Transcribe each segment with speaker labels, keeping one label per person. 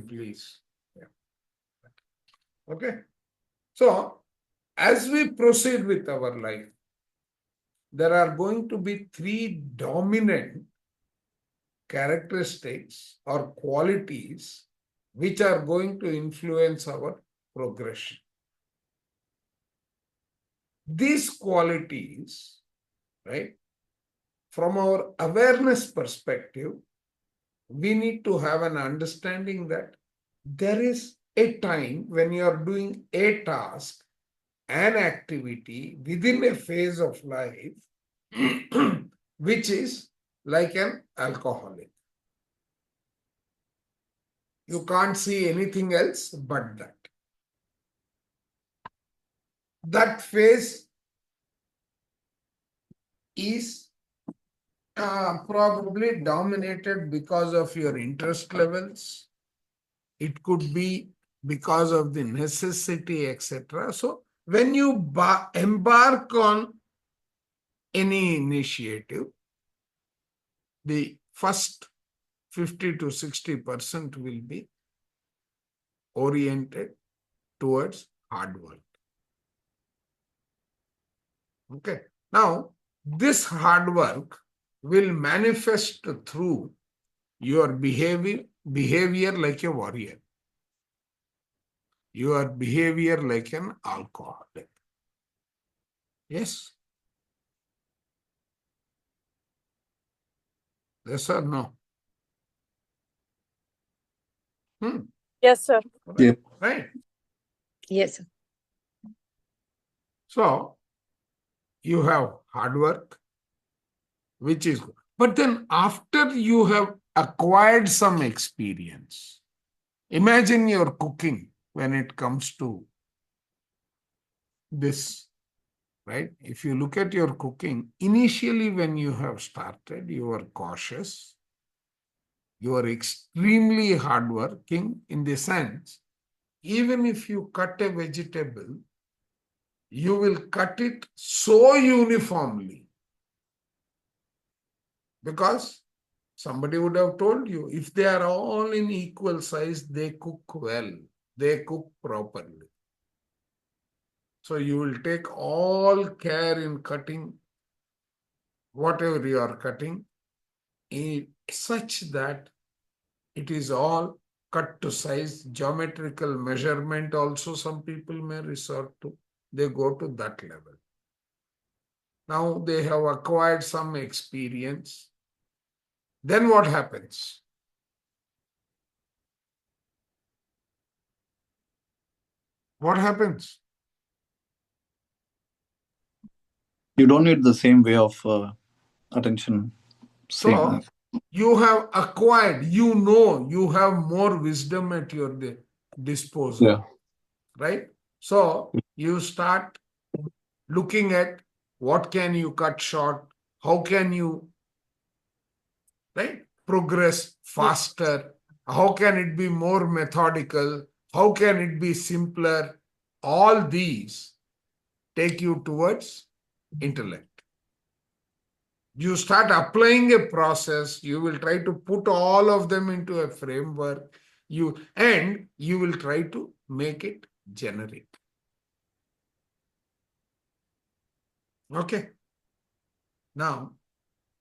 Speaker 1: please. Yeah. Okay. So, as we proceed with our life, there are going to be three dominant characteristics or qualities which are going to influence our progression. These qualities, right, from our awareness perspective, we need to have an understanding that there is a time when you are doing a task, an activity within a phase of life, which is like an alcoholic. You can't see anything else but that. That phase is probably dominated because of your interest levels. It could be because of the necessity, etc. So, when you embark on any initiative, the first 50 to 60% will be oriented towards hard work. Okay. Now, this hard work will manifest through your behavior like a warrior, your behavior like an alcoholic. Yes? Yes or no?
Speaker 2: Yes, sir.
Speaker 1: Yeah. Right.
Speaker 3: Yes, sir.
Speaker 1: So, you have hard work, which is good. But then after you have acquired some experience, imagine your cooking when it comes to this, right? If you look at your cooking, initially when you have started, you were cautious, you are extremely hardworking in the sense, even if you cut a vegetable, you will cut it so uniformly because somebody would have told you if they are all in equal size, they cook well, they cook properly. So you will take all care in cutting whatever you are cutting such that it is all cut to size. Geometrical measurement also some people may resort to. They go to that level. Now they have acquired some experience. Then what happens? What happens?
Speaker 4: You don't need the same way of attention.
Speaker 1: So you have acquired, you have more wisdom at your disposal.
Speaker 4: Yeah.
Speaker 1: Right? So you start looking at what can you cut short, how can you, right, progress faster, how can it be more methodical, how can it be simpler. All these take you towards intellect. You start applying a process, you will try to put all of them into a framework, and you will try to make it generic. Okay. Now,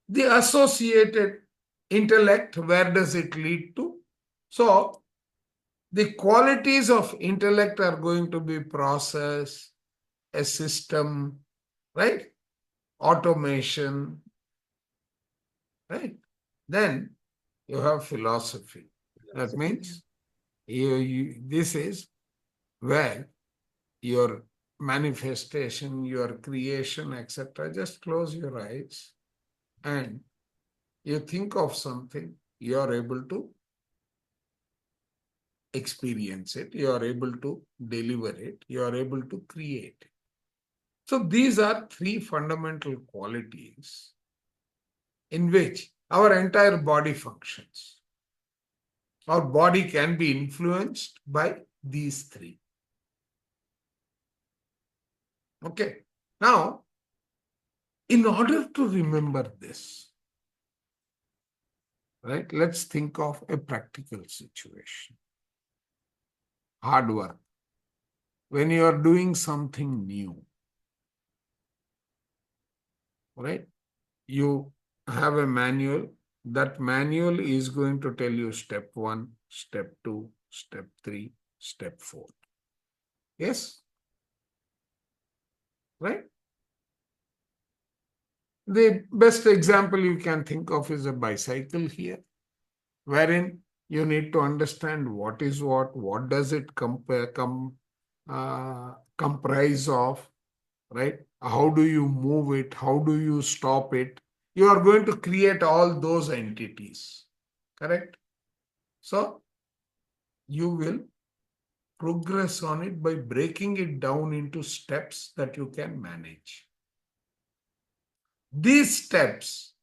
Speaker 1: the associated intellect, where does it lead to? So, the qualities of intellect are going to be process, a system, right? Automation, right? Then you have philosophy. That means this is where your manifestation, your creation, etc. Just close your eyes and you think of something, you are able to experience it, you are able to deliver it, you are able to create it. So these are three fundamental qualities in which our entire body functions. Our body can be influenced by these three. Okay. Now, in order to remember this, right, let's think of a practical situation. hard work. When you are doing something new, right? You have a manual. That manual is going to tell you step 1, step 2, step 3, step 4. Yes? Right? The best example you can think of is a bicycle here, wherein you need to understand what is what does it comprise of, right? How do you move it? How do you stop it? You are going to create all those entities, correct? So you will progress on it by breaking it down into steps that you can manage. These steps,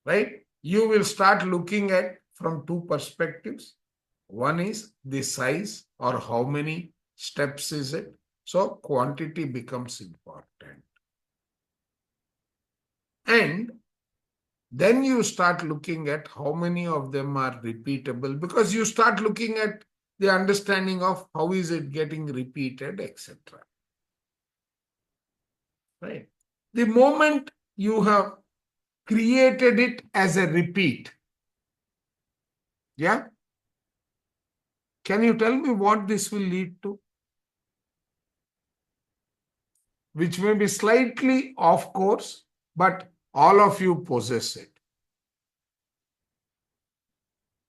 Speaker 1: right, you will start looking at from two perspectives. One is the size, or how many steps is it. So quantity becomes important. And then you start looking at how many of them are repeatable, because you start looking at the understanding of how is it getting repeated, etc. Right? The moment you have created it as a repeat, yeah? Can you tell me what this will lead to? Which may be slightly off course, but all of you possess it.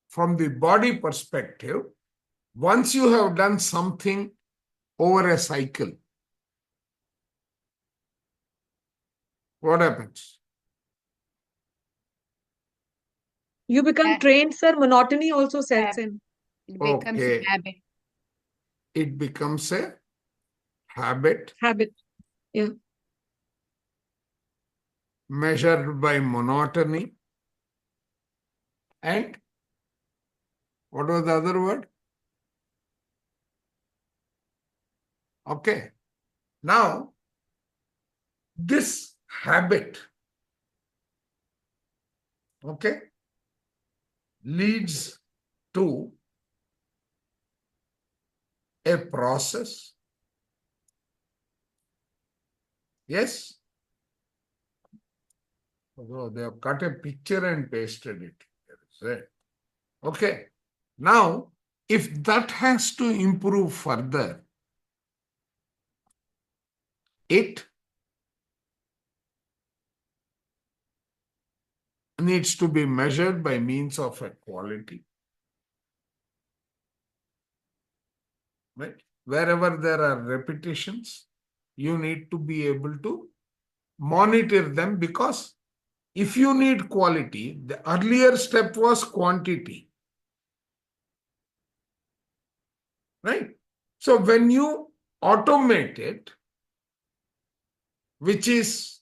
Speaker 1: From the body perspective, once you have done something over a cycle, what happens?
Speaker 3: You become trained, sir. Monotony also sets in.
Speaker 2: It becomes a
Speaker 1: Okay.
Speaker 2: habit.
Speaker 1: It becomes a habit
Speaker 3: Habit. Yeah.
Speaker 1: measured by monotony. And what was the other word? Okay. Now, this habit, okay, leads to a process. Yes? Although they have cut a picture and pasted it here. Okay. Now, if that has to improve further, it needs to be measured by means of a quality. Right? Wherever there are repetitions, you need to be able to monitor them, because if you need quality, the earlier step was quantity. Right? So when you automate it, which is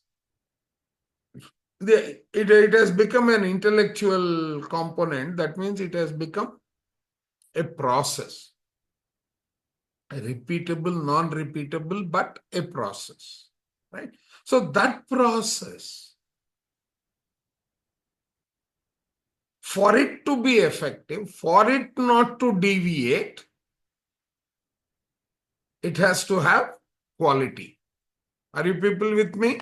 Speaker 1: it has become an intellectual component, that means it has become a process. A repeatable, non-repeatable, but a process. Right? So that process, for it to be effective, for it not to deviate, it has to have quality. Are you people with me?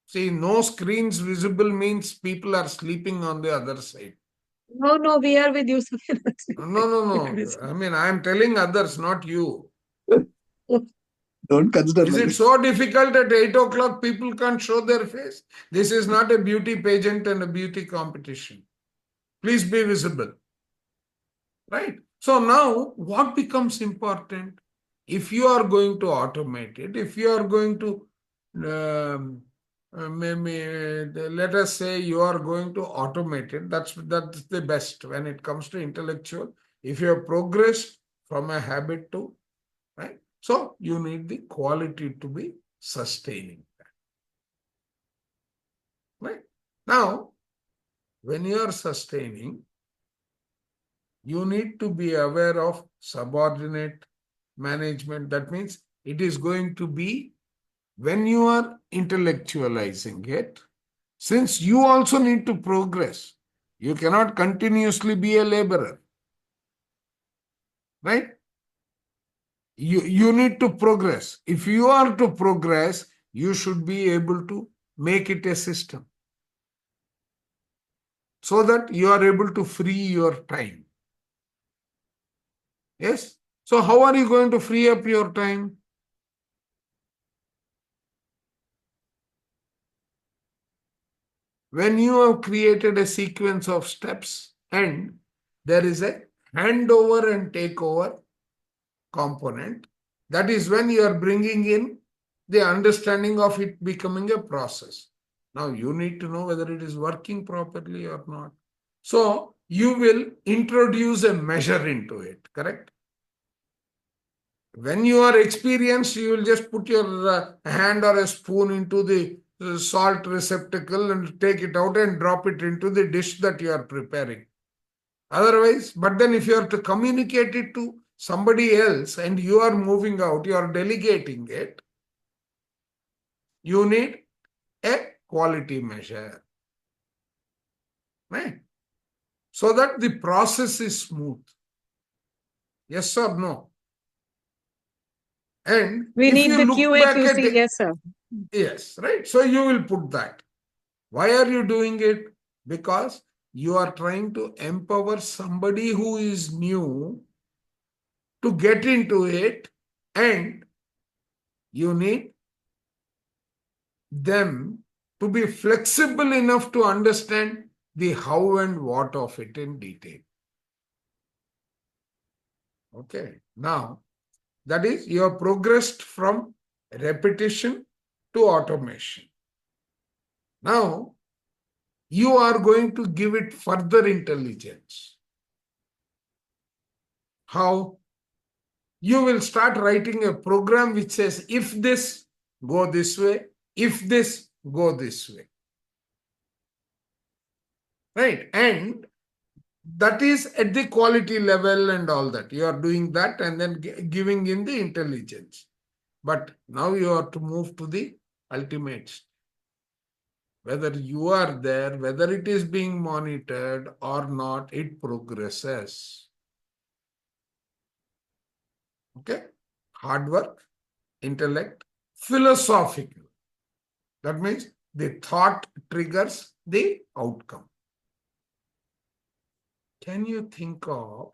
Speaker 1: See, no screens visible means people are sleeping on the other side.
Speaker 3: No, we are with you, sir.
Speaker 1: No. I mean, I am telling others, not you.
Speaker 4: Don't consider
Speaker 1: Is
Speaker 4: like
Speaker 1: it
Speaker 4: this.
Speaker 1: so difficult at 8 o'clock people can't show their face? This is not a beauty pageant and a beauty competition. Please be visible. Right? So now what becomes important? If you are going to automate it, if you are going to, let us say you are going to automate it, that's the best when it comes to intellectual. If you have progressed from a habit to, right? So you need the quality to be sustaining that. Right? Now, when you are sustaining, you need to be aware of subordinate management. That means it is going to be, when you are intellectualizing it, since you also need to progress, you cannot continuously be a laborer. Right? You need to progress. If you are to progress, you should be able to make it a system so that you are able to free your time. Yes? So how are you going to free up your time? When you have created a sequence of steps and there is a handover and takeover component, that is when you are bringing in the understanding of it becoming a process. Now you need to know whether it is working properly or not. So you will introduce a measure into it, correct? When you are experienced, you will just put your hand or a spoon into the salt receptacle and take it out and drop it into the dish that you are preparing. Otherwise, but then if you are to communicate it to somebody else and you are moving out, you are delegating it, you need a quality measure. Right? So that the process is smooth. Yes or no? And
Speaker 3: We
Speaker 1: if
Speaker 3: need
Speaker 1: you
Speaker 3: the
Speaker 1: look
Speaker 3: QA
Speaker 1: back
Speaker 3: QC.
Speaker 1: at it,
Speaker 3: Yes, sir.
Speaker 1: yes, right? So you will put that. Why are you doing it? Because you are trying to empower somebody who is new to get into it, and you need them to be flexible enough to understand the how and what of it in detail. Okay. Now, that is, you have progressed from repetition to automation. Now, you are going to give it further intelligence. How? You will start writing a program which says, if this, go this way, if this, go this way. Right? And that is at the quality level and all that. You are doing that and then giving in the intelligence. But now you have to move to the ultimate stage. Whether you are there, whether it is being monitored or not, it progresses. Okay? Hard work, intellect, philosophical. That means the thought triggers the outcome. Can you think of,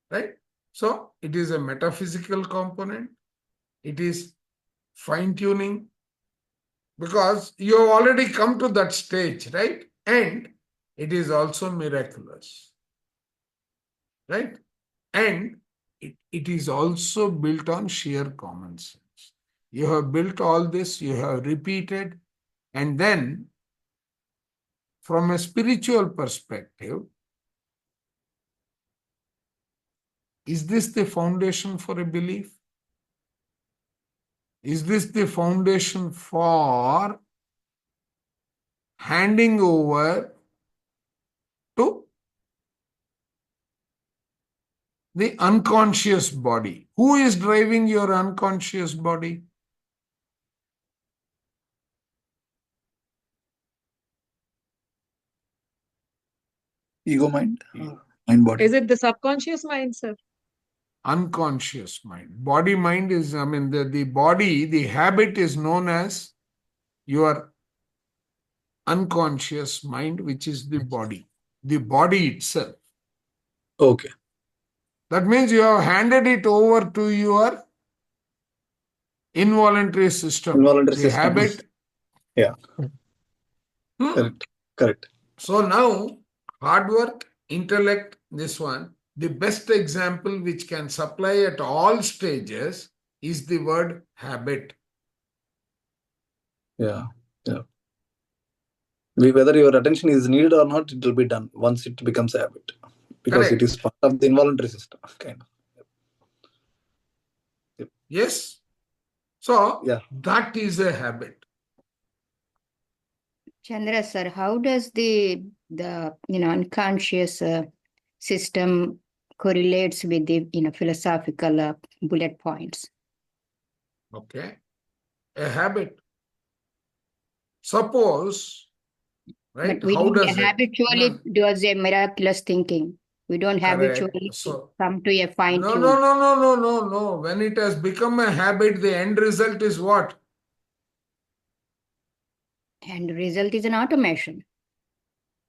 Speaker 1: right? So it is a metaphysical component. It is fine-tuning because you have already come to that stage, right? And it is also miraculous, right? And it is also built on sheer common sense. You have built all this, you have repeated, and then from a spiritual perspective, is this the foundation for a belief? Is this the foundation for handing over to the unconscious body? Who is driving your unconscious body?
Speaker 4: Ego mind, mind body.
Speaker 3: Is it the subconscious mind, sir?
Speaker 1: Unconscious mind. Body mind is, the body, the habit is known as your unconscious mind, which is the body itself.
Speaker 4: Okay.
Speaker 1: That means you have handed it over to your involuntary system.
Speaker 4: Involuntary
Speaker 1: the
Speaker 4: system.
Speaker 1: habit.
Speaker 4: Yeah.
Speaker 1: Hmm.
Speaker 4: Correct.
Speaker 1: So now, hard work, intellect, this one, the best example which can supply at all stages is the word habit.
Speaker 4: Yeah. Whether your attention is needed or not, it will be done once it becomes a habit. Because
Speaker 1: Correct.
Speaker 4: it is part of the involuntary system, kind of.
Speaker 1: Yes. So,
Speaker 4: Yeah.
Speaker 1: that is a habit.
Speaker 2: Chandra sir, how does the unconscious system correlates with the philosophical bullet points?
Speaker 1: Okay. A habit. Suppose, right?
Speaker 2: But we
Speaker 1: How
Speaker 2: need
Speaker 1: does
Speaker 2: a
Speaker 1: it?
Speaker 2: habitually does a miraculous thinking. We don't
Speaker 1: Correct.
Speaker 2: habitually
Speaker 1: So,
Speaker 2: come to a fine
Speaker 1: no,
Speaker 2: tune.
Speaker 1: no, no, no, no, no, no. When it has become a habit, the end result is what?
Speaker 2: And the result is an automation.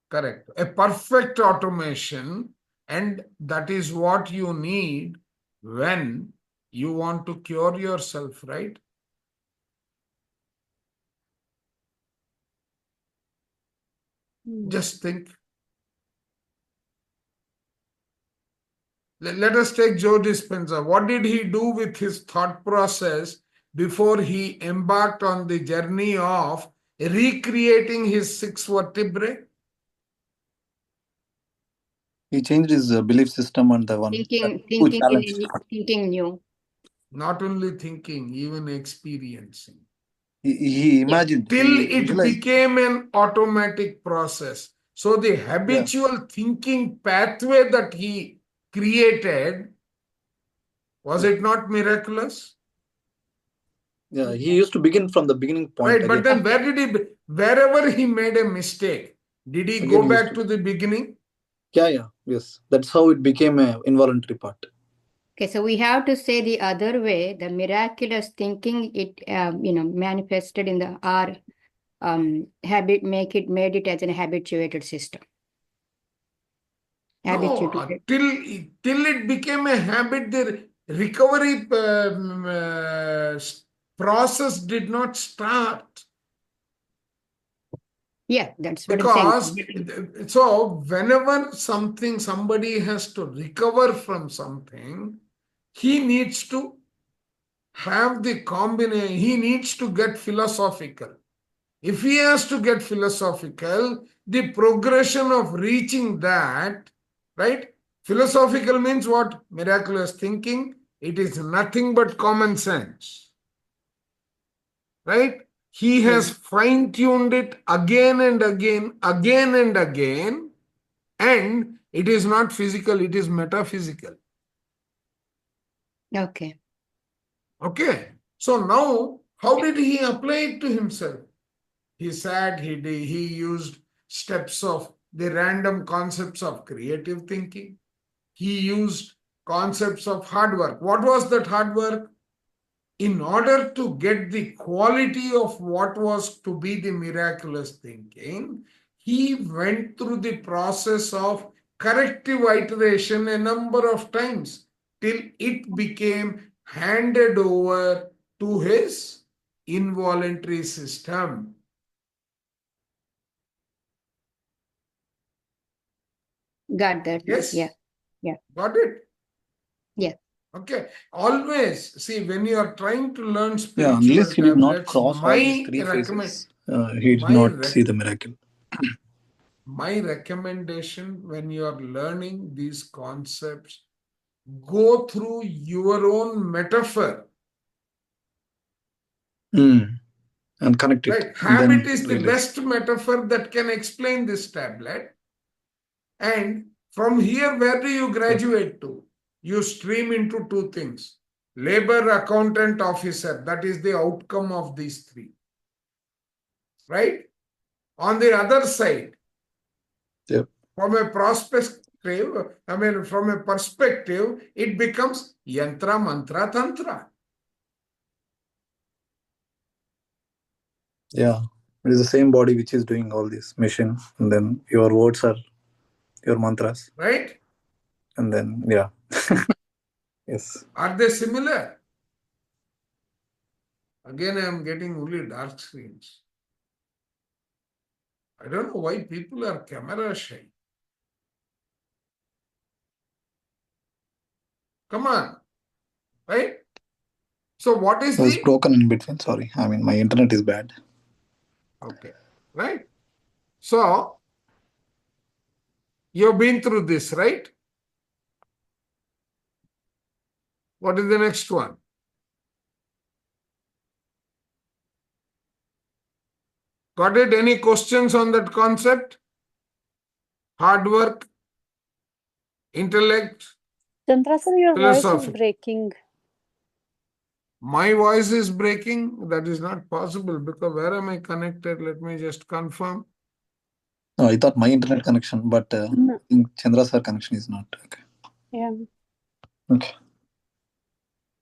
Speaker 1: Correct. A perfect automation, and that is what you need when you want to cure yourself, right? Just think. Let us take Joe Dispenza. What did he do with his thought process before he embarked on the journey of recreating his six vertebrae?
Speaker 4: He changed his belief system and the one who challenged.
Speaker 2: Thinking new.
Speaker 1: Not only thinking, even experiencing.
Speaker 4: He imagined.
Speaker 1: Till
Speaker 4: He
Speaker 1: it
Speaker 4: visualized.
Speaker 1: became an automatic process. So the habitual thinking pathway that he created, was it not miraculous?
Speaker 4: Yeah, he used to begin from the beginning point.
Speaker 1: Right, but then where did he, wherever he made a mistake, did he
Speaker 4: Again,
Speaker 1: go
Speaker 4: he used
Speaker 1: back
Speaker 4: to-
Speaker 1: to the beginning?
Speaker 4: Yeah, yes. That's how it became an involuntary part.
Speaker 2: Okay, so we have to say the other way, the miraculous thinking, it manifested in the our made it as an habituated system.
Speaker 1: No, till it became a habit, the recovery process did not start.
Speaker 2: Yeah, that's what I'm saying.
Speaker 1: Because, so whenever somebody has to recover from something, he needs to have the combination, he needs to get philosophical. If he has to get philosophical, the progression of reaching that, right? Philosophical means what? Miraculous thinking. It is nothing but common sense. Right? He has fine-tuned it again and again, and it is not physical, it is metaphysical.
Speaker 2: Okay.
Speaker 1: Okay. So now, how did he apply it to himself? He said he used steps of the random concepts of creative thinking. He used concepts of hard work. What was that hard work? In order to get the quality of what was to be the miraculous thinking, he went through the process of corrective iteration a number of times till it became handed over to his involuntary system.
Speaker 2: Got that.
Speaker 1: Yes?
Speaker 2: Yeah.
Speaker 1: Got it?
Speaker 2: Yeah.
Speaker 1: Okay. Always, see, when you are trying to learn
Speaker 4: Yeah,
Speaker 1: spiritual
Speaker 4: unless he did not
Speaker 1: tablets,
Speaker 4: cross all these three phases, he did not see the miracle.
Speaker 1: My recommendation when you are learning these concepts, go through your own metaphor.
Speaker 4: And connect it.
Speaker 1: Right? Habit is the best metaphor that can explain this tablet. And from here, where do you graduate to? You stream into two things. Labor accountant officer, that is the outcome of these three. Right? On the other side, from a perspective, it becomes yantra, mantra, tantra.
Speaker 4: Yeah, it is the same body which is doing all this machine, and then your words are your mantras.
Speaker 1: Right?
Speaker 4: And then, yeah. Yes.
Speaker 1: Are they similar? Again, I am getting only dark screens. I don't know why people are camera shy. Come on. Right? So what is
Speaker 4: It was broken in between. Sorry. I mean, my internet is bad.
Speaker 1: Okay. Right? So, you've been through this, right? What is the next one? Got it? Any questions on that concept? Hard work, intellect,
Speaker 5: Tantra sir, your voice is
Speaker 1: philosophy.
Speaker 5: breaking.
Speaker 1: My voice is breaking. That is not possible because where am I connected? Let me just confirm.
Speaker 4: No, I thought my internet connection, but I
Speaker 5: No.
Speaker 4: think Chandra sir connection is not. Okay.
Speaker 5: Yeah.
Speaker 4: Okay.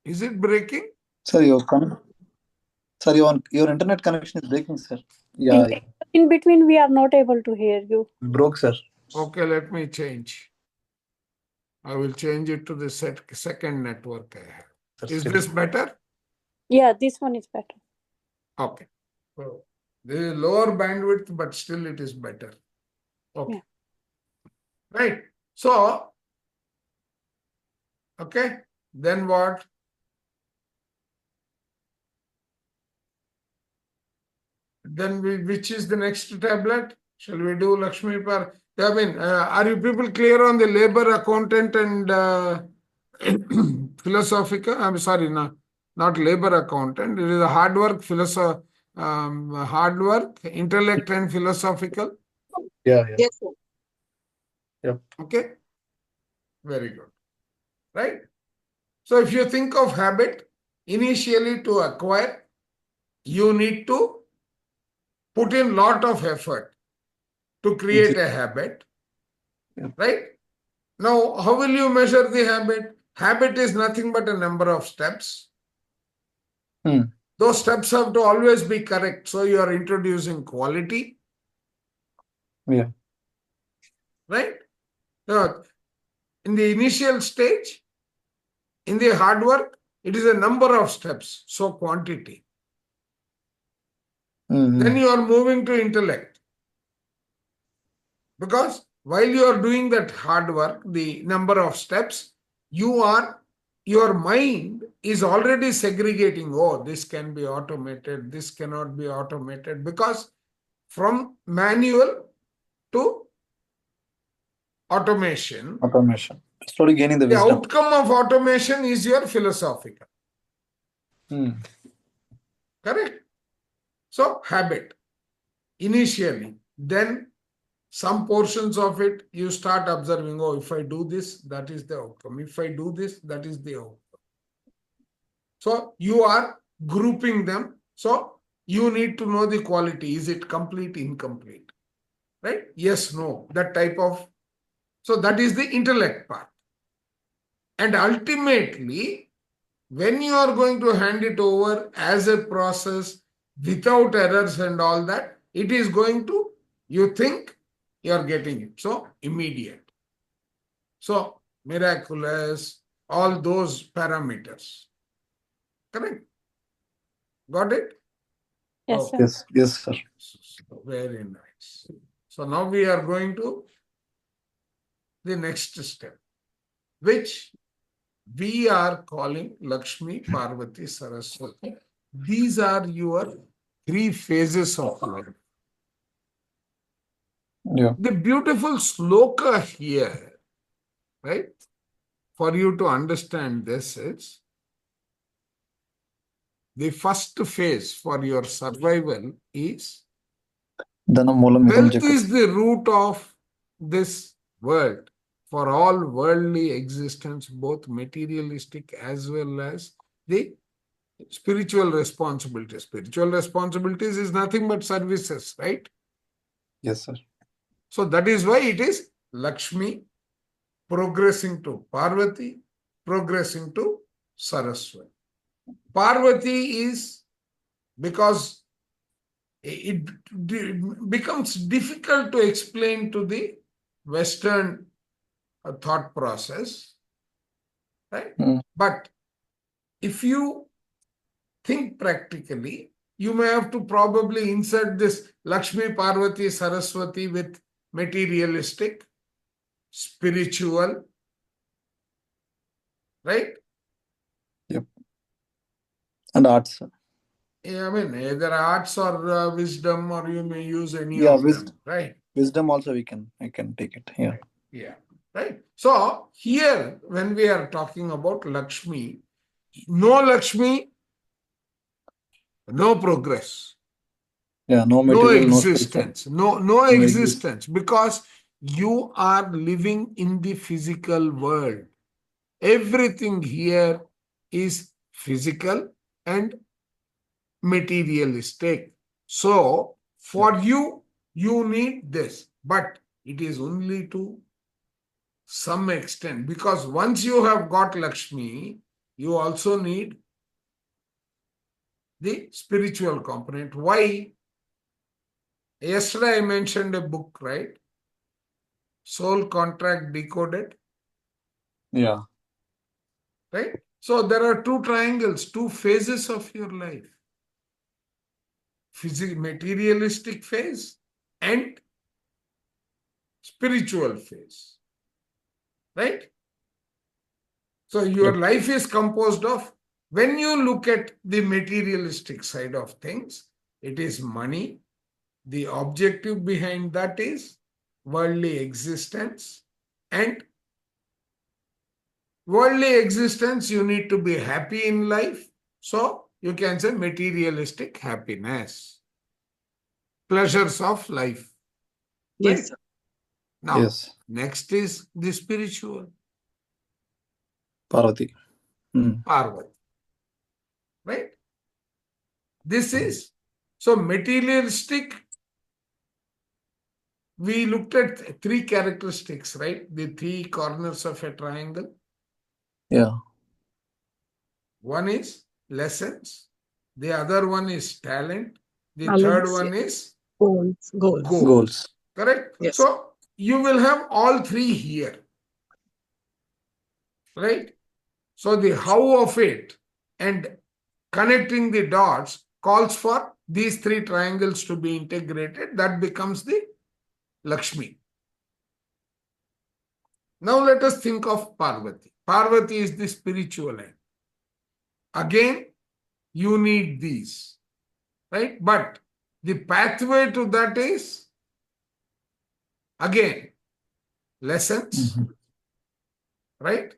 Speaker 1: Is it breaking?
Speaker 4: Sir, sir, your internet connection is breaking, sir. Yeah,
Speaker 5: In between, we are not able to hear you.
Speaker 4: broke, sir.
Speaker 1: Okay, let me change. I will change it to the second network I have.
Speaker 4: Sir,
Speaker 1: Is
Speaker 4: still.
Speaker 1: this better?
Speaker 5: Yeah, this one is better.
Speaker 1: Okay. So there is lower bandwidth, but still it is better. Okay. Right. So, okay. Then what? Then which is the next tablet? Shall we do Lakshmi Par? I mean, are you people clear on the labor accountant and philosophical? I'm sorry, not labor accountant. It is a hard work, hard work, intellect and philosophical.
Speaker 4: Yeah.
Speaker 3: Yes, sir.
Speaker 4: Yep.
Speaker 1: Okay. Very good. Right. So if you think of habit, initially to acquire, you need to put in lot of effort to create a habit.
Speaker 4: Yep.
Speaker 1: Right. Now, how will you measure the habit? Habit is nothing but a number of steps. Those steps have to always be correct. So you are introducing quality.
Speaker 4: Yeah.
Speaker 1: Right? Now, in the initial stage, in the hard work, it is a number of steps. So quantity. Then you are moving to intellect. Because while you are doing that hard work, the number of steps, your mind is already segregating, oh, this can be automated, this cannot be automated, because from manual to automation,
Speaker 4: Slowly gaining the
Speaker 1: the
Speaker 4: wisdom.
Speaker 1: outcome of automation is your philosophical. Correct? So, habit, initially, then some portions of it, you start observing, oh, if I do this, that is the outcome. If I do this, that is the outcome. So you are grouping them. So you need to know the quality. Is it complete, incomplete? Right? Yes, no. That type of. So that is the intellect part. And ultimately, when you are going to hand it over as a process without errors and all that, it is going to, you think you are getting it. So immediate. So miraculous, all those parameters. Correct? Got it?
Speaker 5: Yes, sir.
Speaker 4: Yes, sir.
Speaker 1: Very nice. So now we are going to the next step, which we are calling Lakshmi, Parvati, Saraswati. These are your three phases of life.
Speaker 4: Yeah.
Speaker 1: The beautiful sloka here, right? For you to understand this is the first phase for your survival is wealth is the root of this world for all worldly existence, both materialistic as well as the spiritual responsibilities. Spiritual responsibilities is nothing but services, right?
Speaker 4: Yes, sir.
Speaker 1: So that is why it is Lakshmi progressing to Parvati, progressing to Saraswati. Parvati is because it becomes difficult to explain to the Western thought process, right? But if you think practically, you may have to probably insert this Lakshmi, Parvati, Saraswati with materialistic, spiritual, right?
Speaker 4: Yep. And arts.
Speaker 1: I mean, either arts or wisdom, or you may use any of them, right?
Speaker 4: Wisdom also I can take it. Yeah.
Speaker 1: Yeah. Right. So here, when we are talking about Lakshmi, no Lakshmi, no progress.
Speaker 4: Yeah, no
Speaker 1: No
Speaker 4: material,
Speaker 1: existence. No existence, because you are living in the physical world. Everything here is physical and materialistic. So for you, you need this. but it is only to some extent, because once you have got Lakshmi, you also need the spiritual component. Why? Yesterday I mentioned a book, right? Soul Contract Decoded,
Speaker 4: Yeah.
Speaker 1: right? So there are two triangles, two phases of your life. Physical, materialistic phase and spiritual phase, right? So your
Speaker 4: Yep.
Speaker 1: life is composed of, when you look at the materialistic side of things, it is money. The objective behind that is worldly existence. And worldly existence, you need to be happy in life. So you can say materialistic happiness, pleasures of life.
Speaker 3: Yes,
Speaker 1: Right?
Speaker 3: sir.
Speaker 1: Now,
Speaker 4: Yes.
Speaker 1: next is the spiritual,
Speaker 4: Parvati.
Speaker 1: Parvati. Right? This is, so materialistic, we looked at three characteristics, right? The three corners of a triangle.
Speaker 4: Yeah.
Speaker 1: One is lessons, the other one is talent, the
Speaker 3: Talents,
Speaker 1: third one is
Speaker 3: Goals.
Speaker 1: goals.
Speaker 4: Goals.
Speaker 1: Correct?
Speaker 3: Yes.
Speaker 1: So you will have all three here. Right? So the how of it and connecting the dots calls for these three triangles to be integrated. That becomes the Lakshmi. Now let us think of Parvati. Parvati is the spiritual end. Again, you need these, right? But the pathway to that is, again, lessons, right?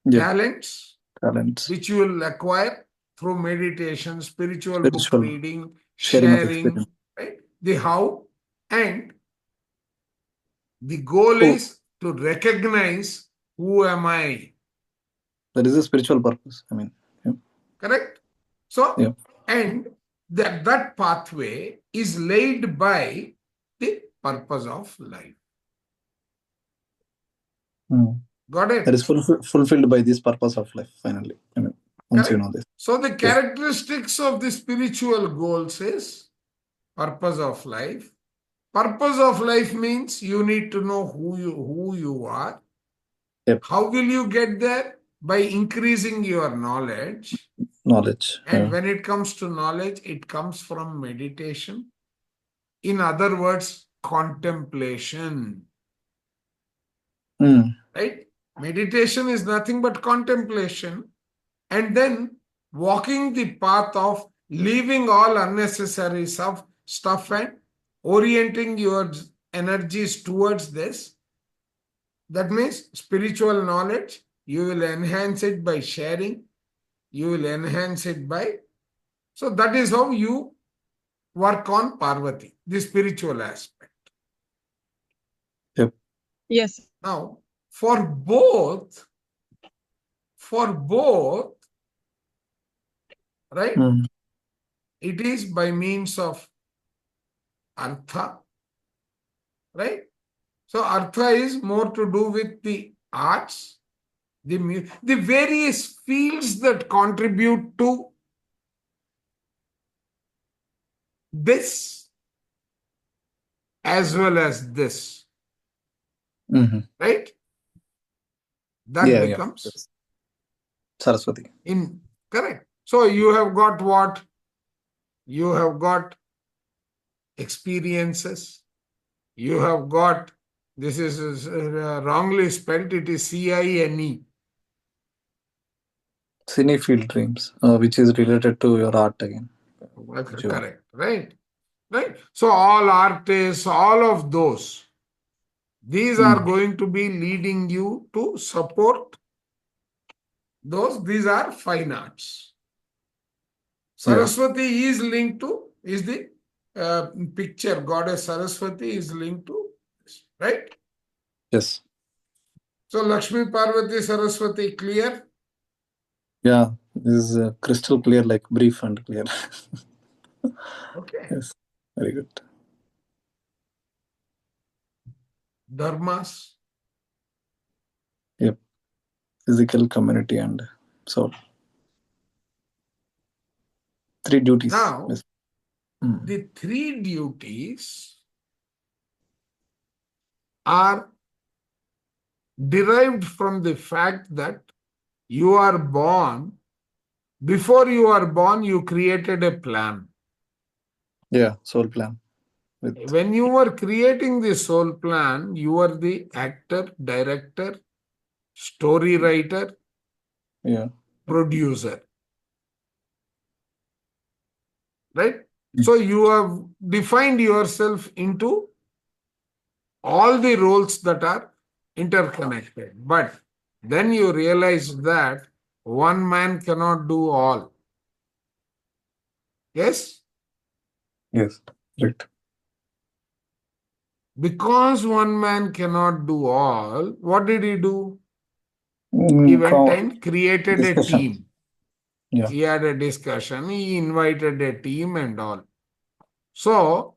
Speaker 4: Yeah.
Speaker 1: Talents,
Speaker 4: Talents.
Speaker 1: which you will acquire through meditation, spiritual book
Speaker 4: Spiritual.
Speaker 1: reading,
Speaker 4: Sharing of
Speaker 1: sharing,
Speaker 4: experience.
Speaker 1: right? The how, and the goal
Speaker 4: Who?
Speaker 1: is to recognize who am I.
Speaker 4: There is a spiritual purpose. I mean, yeah.
Speaker 1: Correct? So,
Speaker 4: Yeah.
Speaker 1: and that pathway is laid by the purpose of life. Got it?
Speaker 4: That is fulfilled by this purpose of life, finally. I mean, once you
Speaker 1: Correct.
Speaker 4: know this.
Speaker 1: So the characteristics of the spiritual goals is purpose of life. Purpose of life means you need to know who you are.
Speaker 4: Yep.
Speaker 1: How will you get there? By increasing your knowledge.
Speaker 4: Knowledge.
Speaker 1: And
Speaker 4: Yeah.
Speaker 1: when it comes to knowledge, it comes from meditation. In other words, contemplation. Right? Meditation is nothing but contemplation. And then walking the path of leaving all unnecessary stuff and orienting your energies towards this. That means spiritual knowledge, you will enhance it by sharing, you will enhance it by, so that is how you work on Parvati, the spiritual aspect.
Speaker 4: Yep.
Speaker 3: Yes.
Speaker 1: Now, for both, right, it is by means of Artha, right? So Artha is more to do with the arts, the various fields that contribute to this as well as this, right? That becomes
Speaker 4: Yes. Saraswati.
Speaker 1: Correct. So you have got what? You have got experiences. You have got, this is wrongly spelled, it is CINE.
Speaker 4: Cine field dreams, which is related to your art again.
Speaker 1: Correct, right? Right? So all artists, all of those, these are going to be leading you to support those. These are fine arts. Saraswati is linked to, is the picture, goddess Saraswati is linked to this, right?
Speaker 4: Yes.
Speaker 1: So Lakshmi, Parvati, Saraswati, clear?
Speaker 4: Yeah, this is crystal clear, like brief and clear.
Speaker 1: Okay.
Speaker 4: Yes, very good.
Speaker 1: dharmas.
Speaker 4: Yep. Physical, community, and soul. 3 duties.
Speaker 1: Now,
Speaker 4: Yes. Mm.
Speaker 1: the 3 duties are derived from the fact that you are born. Before you are born, you created a plan.
Speaker 4: Yeah, soul plan. With
Speaker 1: When you were creating the soul plan, you were the actor, director, story writer,
Speaker 4: yeah,
Speaker 1: producer. Right? So you have defined yourself into all the roles that are interconnected. But then you realize that one man cannot do all. Yes?
Speaker 4: yes, right.
Speaker 1: Because one man cannot do all, what did he do? He went and created a
Speaker 4: Discussion.
Speaker 1: team.
Speaker 4: Yeah.
Speaker 1: He had a discussion, he invited a team and all. So,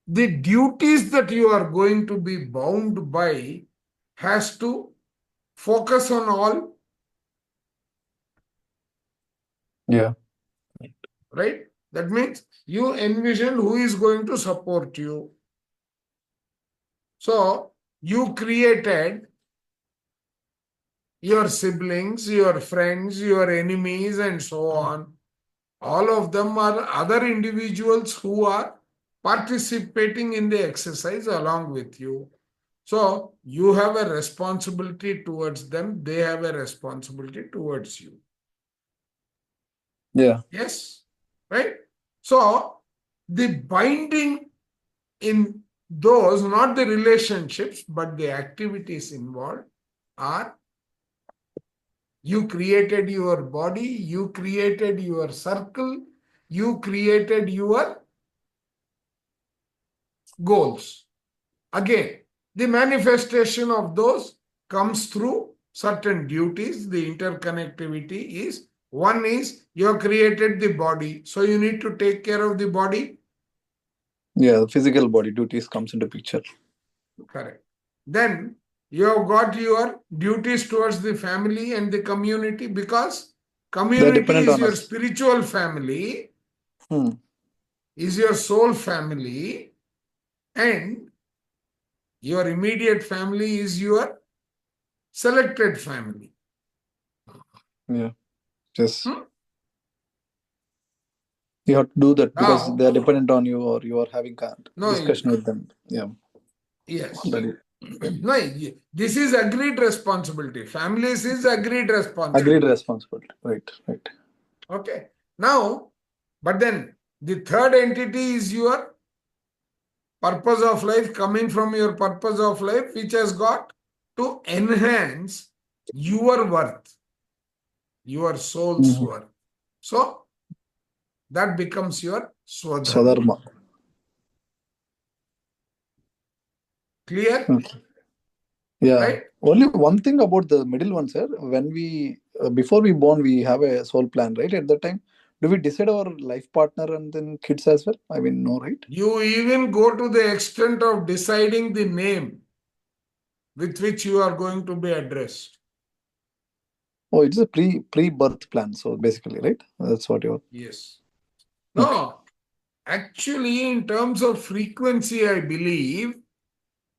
Speaker 1: the duties that you are going to be bound by has to focus on all,
Speaker 4: Yeah.
Speaker 1: right? That means you envision who is going to support you. So, you created your siblings, your friends, your enemies, and so on. All of them are other individuals who are participating in the exercise along with you. So you have a responsibility towards them, they have a responsibility towards you.
Speaker 4: Yeah.
Speaker 1: Yes, right? So the binding in those, not the relationships, but the activities involved are you created your body, you created your circle, you created your goals. Again, the manifestation of those comes through certain duties. The interconnectivity is, one is you have created the body, so you need to take care of the body.
Speaker 4: Yeah, the physical body duties comes into picture.
Speaker 1: Correct. Then you have got your duties towards the family and the community, because community
Speaker 4: dependent
Speaker 1: is
Speaker 4: on
Speaker 1: your
Speaker 4: us.
Speaker 1: spiritual family, is your soul family, and your immediate family is your selected family.
Speaker 4: Yeah. Yes.
Speaker 1: Hmm?
Speaker 4: You have to do that because
Speaker 1: Now,
Speaker 4: they are dependent on you, or you are having a
Speaker 1: no,
Speaker 4: discussion with them. Yeah.
Speaker 1: yes.
Speaker 4: Already.
Speaker 1: No, this is agreed responsibility. Families is agreed responsibility.
Speaker 4: Agreed responsibility. Right. Right.
Speaker 1: Okay. Now, but then the third entity is your purpose of life, coming from your purpose of life, which has got to enhance your worth, your soul's worth. So, that becomes your swadharma.
Speaker 4: Swadharma.
Speaker 1: Clear?
Speaker 4: Okay. Yeah.
Speaker 1: Right?
Speaker 4: Only one thing about the middle one, sir. When we before we born, we have a soul plan, right? At that time, do we decide our life partner and then kids as well? I mean, no, right?
Speaker 1: You even go to the extent of deciding the name with which you are going to be addressed.
Speaker 4: Oh, it's a pre-birth plan. So basically, right? That's what you're.
Speaker 1: Yes. No, actually, in terms of frequency, I believe,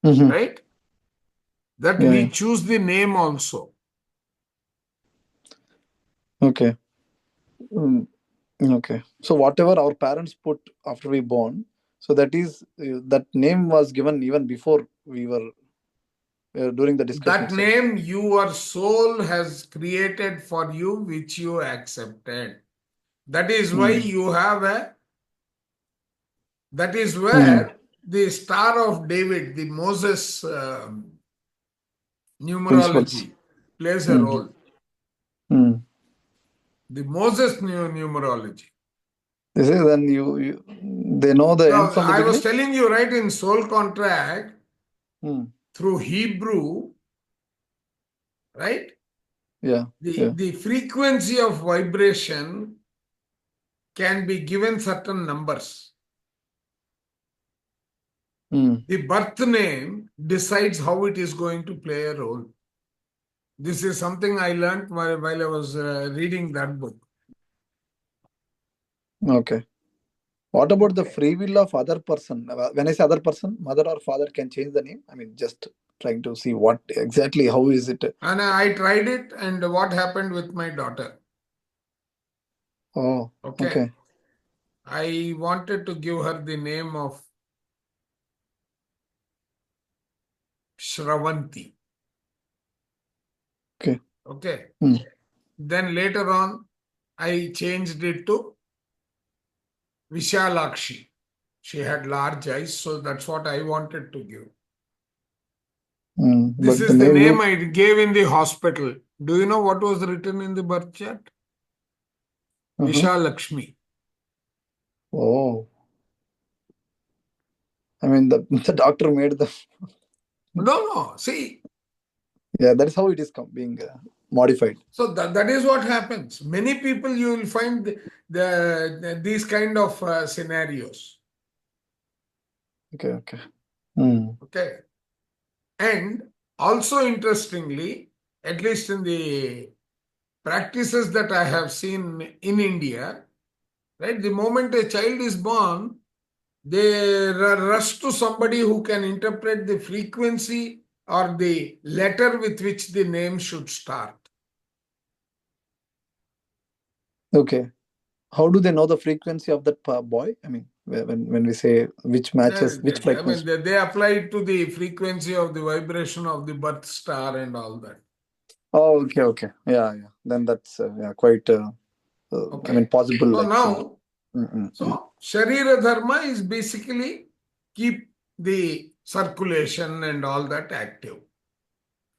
Speaker 1: right, that
Speaker 4: Yeah,
Speaker 1: we
Speaker 4: yeah.
Speaker 1: choose the name also.
Speaker 4: Okay. Okay. So whatever our parents put after we born, so that is that name was given even before we were during the discussion
Speaker 1: That
Speaker 4: itself.
Speaker 1: name your soul has created for you, which you accepted. That is why you have a, that is where the Star of David, the Moses numerology plays a role. The Moses numerology.
Speaker 4: This is then they know the
Speaker 1: Now,
Speaker 4: end from the
Speaker 1: I was
Speaker 4: beginning.
Speaker 1: telling you, right, in soul contract, through Hebrew, right?
Speaker 4: Yeah.
Speaker 1: The frequency of vibration can be given certain numbers. The birth name decides how it is going to play a role. This is something I learned while I was reading that book.
Speaker 4: Okay. What about the free will of other person? When I say other person, mother or father can change the name. I mean, just trying to see what exactly, how is it?
Speaker 1: And I tried it, and what happened with my daughter.
Speaker 4: Oh,
Speaker 1: Okay.
Speaker 4: okay.
Speaker 1: I wanted to give her the name of Shravanti.
Speaker 4: Okay.
Speaker 1: Okay.
Speaker 4: Hmm.
Speaker 1: Then later on, I changed it to Vishalakshi. She had large eyes, so that's what I wanted to give. This
Speaker 4: But the
Speaker 1: is the
Speaker 4: name
Speaker 1: name
Speaker 4: you.
Speaker 1: I gave in the hospital. Do you know what was written in the birth chart? Vishalakshmi.
Speaker 4: Oh. I mean, the doctor made the.
Speaker 1: No. See,
Speaker 4: Yeah, that is how it is being modified.
Speaker 1: so that is what happens. Many people you will find these kind of scenarios.
Speaker 4: Okay.
Speaker 1: Okay. And also interestingly, at least in the practices that I have seen in India, right, the moment a child is born, they rush to somebody who can interpret the frequency or the letter with which the name should start.
Speaker 4: Okay. How do they know the frequency of that boy? I mean, when we say which matches, which
Speaker 1: I mean,
Speaker 4: frequency?
Speaker 1: they apply it to the frequency of the vibration of the birth star and all that.
Speaker 4: Oh, okay. Yeah. Then that's quite. I mean, possible.
Speaker 1: So
Speaker 4: Like
Speaker 1: now,
Speaker 4: so.
Speaker 1: so Sharira Dharma is basically keep the circulation and all that active,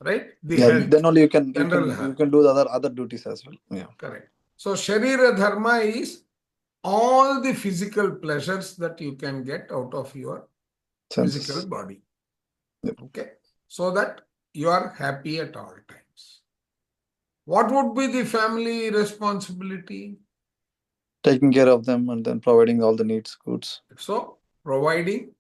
Speaker 1: right? The
Speaker 4: Yeah.
Speaker 1: health,
Speaker 4: Then only you
Speaker 1: general health.
Speaker 4: can do the other duties as well. Yeah.
Speaker 1: Correct. So Sharira Dharma is all the physical pleasures that you can get out of your
Speaker 4: Senses.
Speaker 1: physical body.
Speaker 4: Yep.
Speaker 1: Okay. So that you are happy at all times. What would be the family responsibility?
Speaker 4: Taking care of them and then providing all the needs, goods.
Speaker 1: So providing,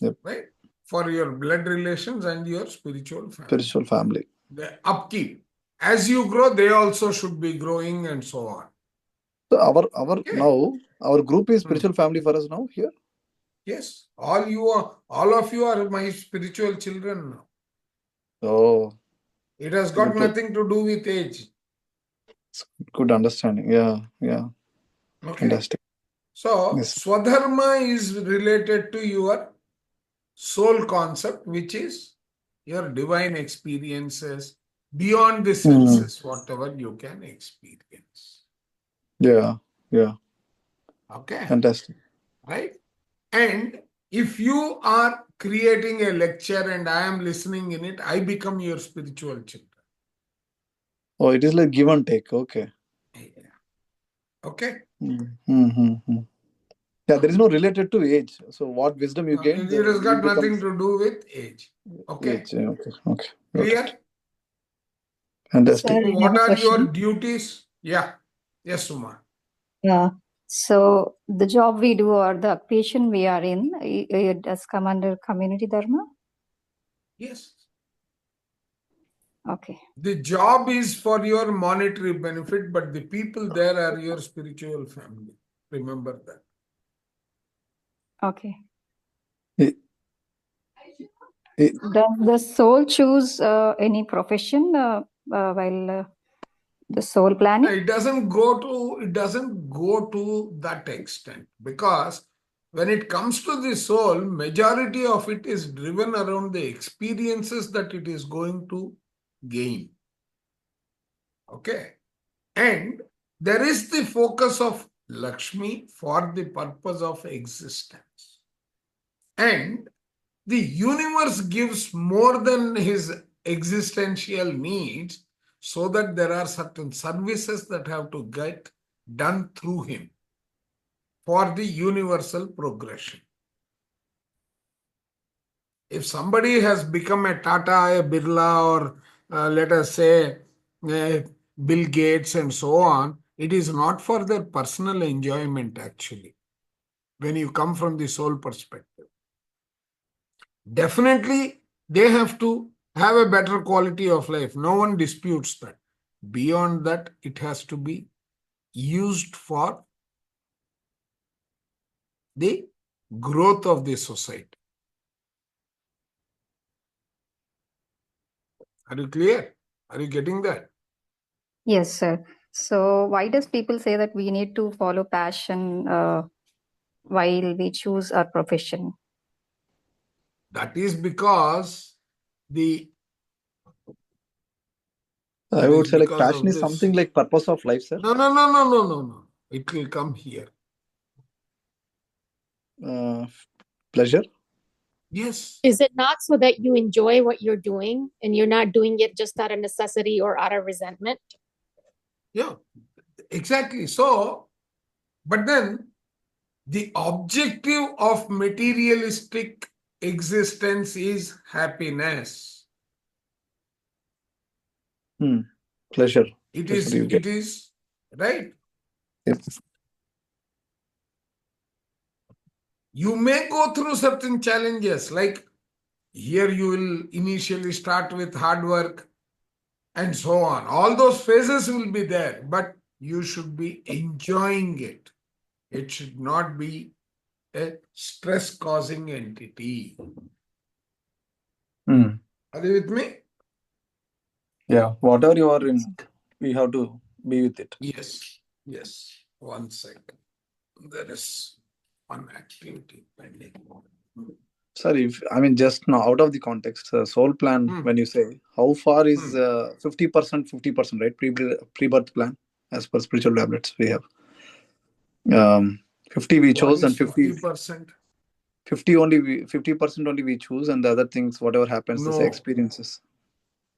Speaker 4: Yep.
Speaker 1: right, for your blood relations and your spiritual family.
Speaker 4: Spiritual family.
Speaker 1: The upkeep. As you grow, they also should be growing and so on.
Speaker 4: So our
Speaker 1: Okay.
Speaker 4: now our group is spiritual family for us now here.
Speaker 1: Yes, all of you are my spiritual children now.
Speaker 4: Oh,
Speaker 1: It has got
Speaker 4: good to-
Speaker 1: nothing to do with age.
Speaker 4: good understanding. Yeah.
Speaker 1: Okay.
Speaker 4: Fantastic.
Speaker 1: So
Speaker 4: Yes.
Speaker 1: Swadharma is related to your soul concept, which is your divine experiences beyond the senses, whatever you can experience.
Speaker 4: Yeah.
Speaker 1: Okay.
Speaker 4: Fantastic.
Speaker 1: Right? And if you are creating a lecture and I am listening in it, I become your spiritual children.
Speaker 4: Oh, it is like give and take. Okay.
Speaker 1: Okay.
Speaker 4: Yeah, there is no related to age. So what wisdom you gain,
Speaker 1: It has got
Speaker 4: you become
Speaker 1: nothing to do with age. Okay.
Speaker 4: age. Yeah, okay. Got
Speaker 1: Clear?
Speaker 4: it. Fantastic.
Speaker 2: Sir,
Speaker 1: So
Speaker 2: I have
Speaker 1: what
Speaker 2: a
Speaker 1: are your
Speaker 2: question.
Speaker 1: duties? Yeah. Yes, Suma.
Speaker 2: Yeah. So the job we do or the occupation we are in, it does come under community dharma?
Speaker 1: Yes.
Speaker 2: Okay.
Speaker 1: The job is for your monetary benefit, but the people there are your spiritual family. Remember that.
Speaker 2: Okay.
Speaker 4: It-
Speaker 2: Does the soul choose any profession while the soul planning?
Speaker 1: It doesn't go to that extent, because when it comes to the soul, majority of it is driven around the experiences that it is going to gain. Okay. And there is the focus of Lakshmi for the purpose of existence. And the universe gives more than his existential needs, so that there are certain services that have to get done through him for the universal progression. If somebody has become a Tata, a Birla, or let us say Bill Gates and so on, it is not for their personal enjoyment actually, when you come from the soul perspective. Definitely, they have to have a better quality of life. No one disputes that. Beyond that, it has to be used for the growth of the society. Are you clear? Are you getting that?
Speaker 6: Yes, sir. So why does people say that we need to follow passion while we choose our profession?
Speaker 1: That is because the
Speaker 4: I
Speaker 1: that
Speaker 4: would
Speaker 1: is
Speaker 4: say like
Speaker 1: because
Speaker 4: passion
Speaker 1: of
Speaker 4: is something
Speaker 1: this.
Speaker 4: like purpose of life, sir.
Speaker 1: No. It will come here.
Speaker 4: Uh, Pleasure.
Speaker 1: Yes.
Speaker 7: Is it not so that you enjoy what you're doing and you're not doing it just out of necessity or out of resentment?
Speaker 1: Yeah, exactly. So, but then the objective of materialistic existence is happiness.
Speaker 4: Pleasure.
Speaker 1: It
Speaker 4: That's what you get.
Speaker 1: is, right?
Speaker 4: Yes.
Speaker 1: You may go through certain challenges, like here you will initially start with hard work and so on. All those phases will be there, but you should be enjoying it. It should not be a stress-causing entity.
Speaker 4: Hmm.
Speaker 1: Are you with me?
Speaker 4: Yeah. Whatever you are in, we have to be with it.
Speaker 1: Yes. Yes. 1 second. There is one activity pending.
Speaker 4: Sorry, I mean, just now out of the context, soul plan, when you say, how far is 50%, 50%, right? Pre-birth plan, as per spiritual tablets we have. 50 we chose and
Speaker 1: 50%.
Speaker 4: 50 only 50% only we choose, and the other things, whatever happens,
Speaker 1: No.
Speaker 4: the experiences.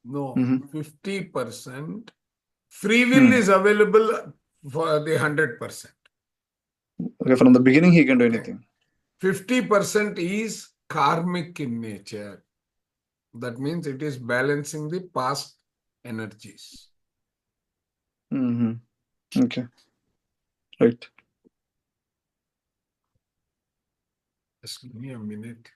Speaker 1: No,
Speaker 4: Mhm.
Speaker 1: 50%. Free will is available for the 100%.
Speaker 4: Okay, from the beginning he can do anything.
Speaker 1: 50% is karmic in nature. That means it is balancing the past energies.
Speaker 4: Okay. Right.
Speaker 1: Just give me a minute.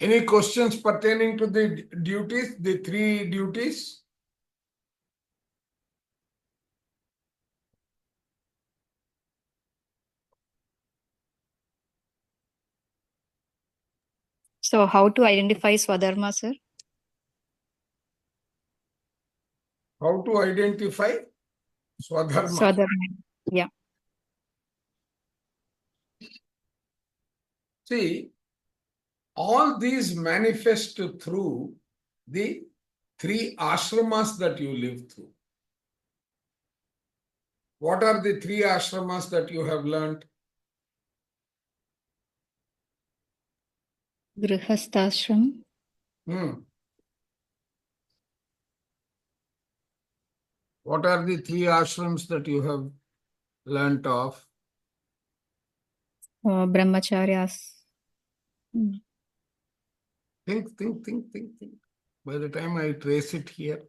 Speaker 1: Any questions pertaining to the duties, the 3 duties?
Speaker 6: So how to identify Swadharma, sir?
Speaker 1: How to identify Swadharma?
Speaker 6: Swadharma. Yeah.
Speaker 1: See, all these manifest through the 3 ashramas that you live through. What are the 3 ashramas that you have learned?
Speaker 6: Grihasthashram.
Speaker 1: What are the 3 ashrams that you have learnt of?
Speaker 6: Brahmacharyas.
Speaker 1: Think. By the time I trace it here.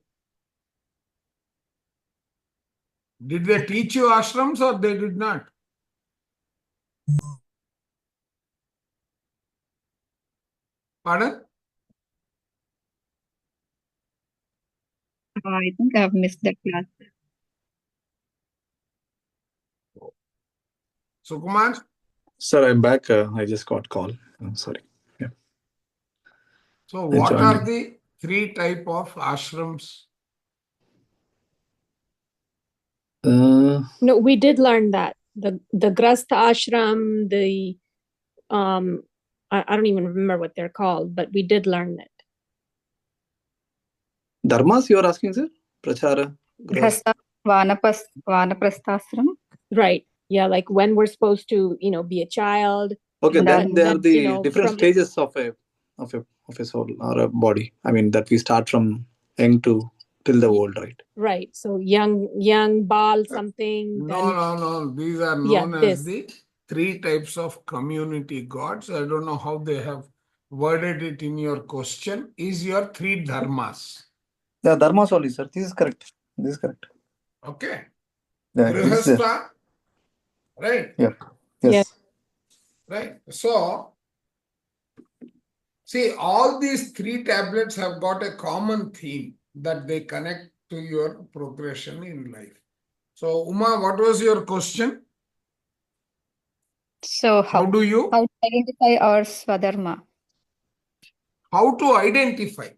Speaker 1: Did they teach you ashrams or they did not? Pardon?
Speaker 6: I think I've missed that class.
Speaker 1: Sukumar?
Speaker 4: Sir, I'm back. I just got call. I'm sorry. Yeah.
Speaker 1: So what are the 3 type of ashrams?
Speaker 7: No, we did learn that. The Grastha ashram, the I don't even remember what they're called, but we did learn it.
Speaker 4: Dharmas you are asking, sir? Prachara?
Speaker 6: Grihastha, Vanaprasthashram.
Speaker 7: Right. Yeah, like when we're supposed to, be a child.
Speaker 4: Okay,
Speaker 7: and
Speaker 4: then they are
Speaker 7: then,
Speaker 4: the different
Speaker 7: from
Speaker 4: stages of a of a soul or a body. I mean, that we start from young to till the old, right?
Speaker 7: Right. So young ball something.
Speaker 1: No. These are
Speaker 7: Yeah,
Speaker 1: known
Speaker 7: this.
Speaker 1: as the 3 types of community gods. I don't know how they have worded it in your question. Is your 3 dharmas.
Speaker 4: Yeah, dharmas only, sir. This is correct. This is correct.
Speaker 1: Okay.
Speaker 4: Yeah, this is there.
Speaker 1: Grihastha, right?
Speaker 4: Yeah. Yes.
Speaker 7: Yes.
Speaker 1: Right. So, see, all these 3 tablets have got a common theme that they connect to your progression in life. So, Uma, what was your question?
Speaker 2: So
Speaker 1: How do you?
Speaker 2: how to identify our Swadharma?
Speaker 1: How to identify,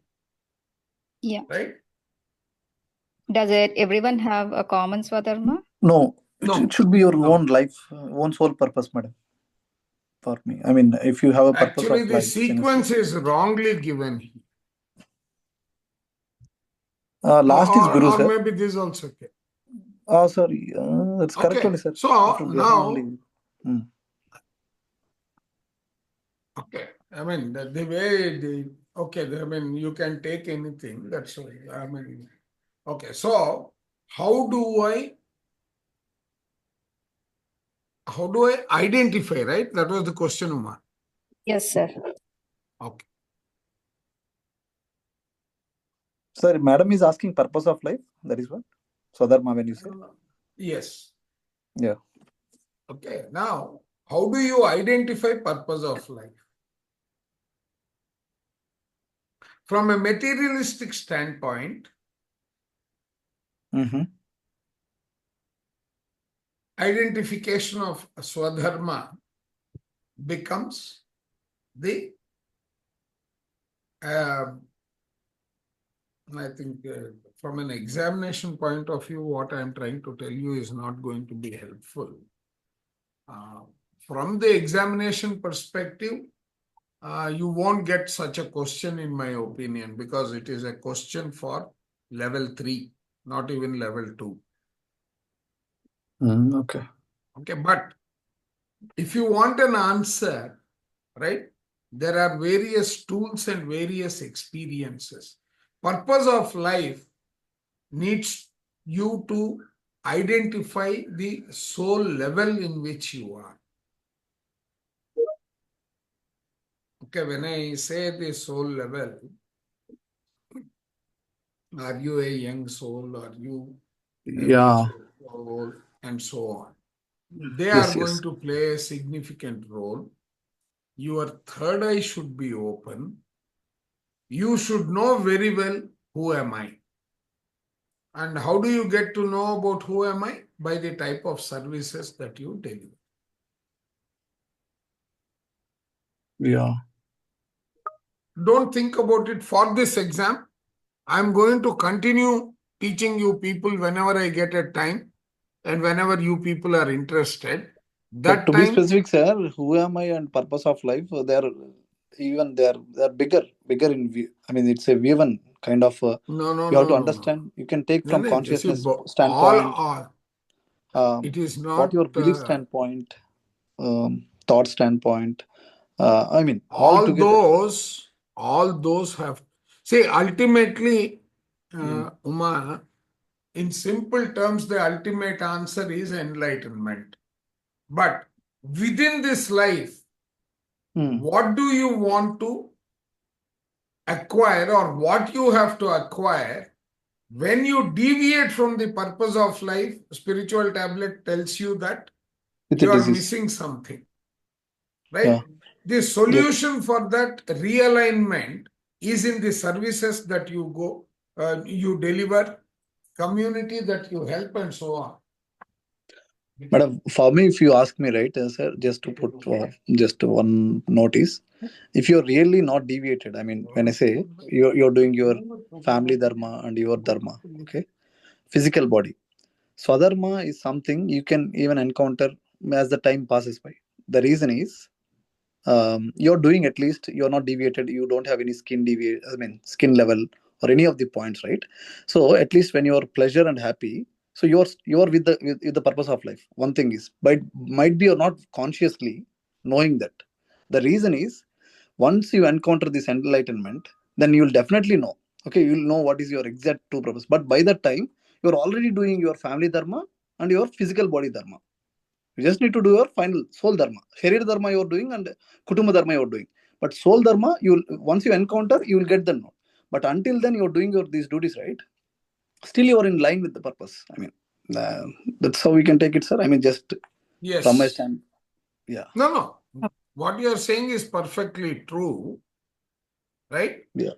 Speaker 2: Yeah.
Speaker 1: right?
Speaker 2: Does everyone have a common Swadharma?
Speaker 4: No,
Speaker 1: No.
Speaker 4: it should be your
Speaker 1: No.
Speaker 4: own life, own soul purpose, madam. For me, I mean, if you have a purpose
Speaker 1: Actually,
Speaker 4: of
Speaker 1: the
Speaker 4: life,
Speaker 1: sequence is wrongly given.
Speaker 4: last is Guru,
Speaker 1: Or
Speaker 4: sir.
Speaker 1: maybe this also okay.
Speaker 4: Oh, sorry, that's correct
Speaker 1: Okay.
Speaker 4: only, sir.
Speaker 1: So
Speaker 4: After Guru
Speaker 1: now,
Speaker 4: only.
Speaker 1: okay. I mean, the way okay, I mean, you can take anything. That's why. I mean, okay. So how do I identify, right? That was the question, Uma.
Speaker 2: Yes, sir.
Speaker 1: Okay.
Speaker 4: Sir, madam is asking purpose of life. That is what? Swadharma, when you say.
Speaker 1: Yes.
Speaker 4: Yeah.
Speaker 1: Okay. Now, how do you identify purpose of life? From a materialistic standpoint,
Speaker 4: Mm-hmm.
Speaker 1: identification of Swadharma becomes the I think from an examination point of view, what I'm trying to tell you is not going to be helpful. From the examination perspective, you won't get such a question in my opinion, because it is a question for level 3, not even level 2.
Speaker 4: Okay.
Speaker 1: Okay, but if you want an answer, right, there are various tools and various experiences. Purpose of life needs you to identify the soul level in which you are. Okay, when I say the soul level, are you a young soul? Are you a
Speaker 4: Yeah.
Speaker 1: soul? And so on. They
Speaker 4: Yes,
Speaker 1: are going
Speaker 4: yes.
Speaker 1: to play a significant role. Your third eye should be open. You should know very well, who am I? And how do you get to know about who am I? By the type of services that you deliver.
Speaker 4: Yeah.
Speaker 1: Don't think about it for this exam. I'm going to continue teaching you people whenever I get a time and whenever you people are interested.
Speaker 4: But
Speaker 1: That
Speaker 4: to be
Speaker 1: time,
Speaker 4: specific, sir, who am I and purpose of life? They're bigger in view. I mean, it's a V1 kind of.
Speaker 1: no.
Speaker 4: You have to understand. You can take from
Speaker 1: See,
Speaker 4: consciousness
Speaker 1: all
Speaker 4: standpoint,
Speaker 1: are. It is not.
Speaker 4: what your belief standpoint, thought standpoint. I mean, all together.
Speaker 1: all those have. See, ultimately, Uma, in simple terms, the ultimate answer is enlightenment. But within this life, what do you want to acquire, or what you have to acquire? When you deviate from the purpose of life, spiritual tablet tells you that you are missing something, right?
Speaker 4: Yeah.
Speaker 1: The solution for that realignment is in the services that you go, you deliver, community that you help, and so on.
Speaker 4: But for me, if you ask me, right, sir, just to put just one notice, if you're really not deviated, I mean, when I say you're doing your family dharma and your dharma, okay, physical body. Swadharma is something you can even encounter as the time passes by. The reason is you're doing, at least you're not deviated, you don't have any skin level or any of the points, right? So at least when you're pleasure and happy, so you're with the purpose of life. One thing is, but might be you're not consciously knowing that. The reason is, Once you encounter this enlightenment, then you will definitely know. Okay, you will know what is your exact true purpose. But by that time, you are already doing your family dharma and your physical body dharma. You just need to do your final soul dharma. Sharir dharma you are doing and kutumba dharma you are doing. But soul dharma, you will, once you encounter, you will get the know. But until then, you are doing these duties, right? Still, you are in line with the purpose. I mean, that's how we can take it, sir. I mean, just
Speaker 1: Yes.
Speaker 4: from my stand. Yeah.
Speaker 1: No. What you are saying is perfectly true, right?
Speaker 4: Yeah.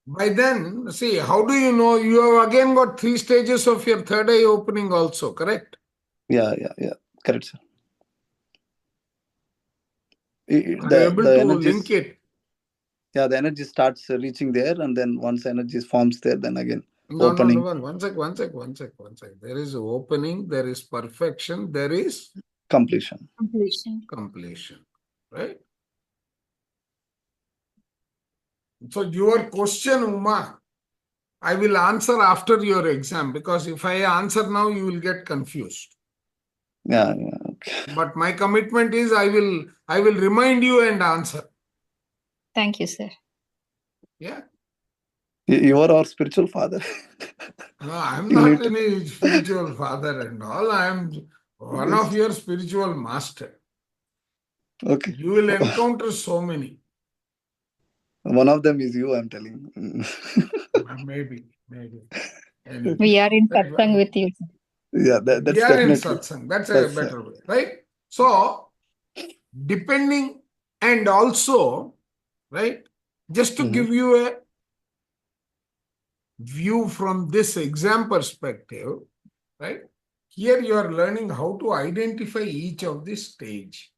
Speaker 1: By then, see, how do you know? You have again got 3 stages of your third eye opening also, correct?
Speaker 4: Yeah. Correct, sir.
Speaker 1: Are you able to link it?
Speaker 4: Yeah, the energy starts reaching there, and then once energy forms there, then again
Speaker 1: No,
Speaker 4: opening.
Speaker 1: one sec. There is opening, there is perfection, there is
Speaker 4: Completion.
Speaker 1: completion, right? So your question, Uma, I will answer after your exam, because if I answer now, you will get confused.
Speaker 4: Yeah. Okay.
Speaker 1: But my commitment is I will remind you and answer.
Speaker 6: Thank you, sir.
Speaker 1: Yeah.
Speaker 4: You are our spiritual father.
Speaker 1: No, I'm
Speaker 4: You
Speaker 1: not
Speaker 4: need to-
Speaker 1: any spiritual father and all. I am one of your spiritual master.
Speaker 4: Okay.
Speaker 1: You will encounter so many.
Speaker 4: One of them is you, I'm telling.
Speaker 1: Maybe. Anyway.
Speaker 6: We are in satsang with you.
Speaker 4: Yeah, that's
Speaker 1: We are in
Speaker 4: definitely.
Speaker 1: satsang. That's a
Speaker 4: Yes,
Speaker 1: better way, right? So, depending, and also, right, just to
Speaker 4: Mhm.
Speaker 1: give you a view from this exam perspective, right? Here you are learning how to identify each of the stage.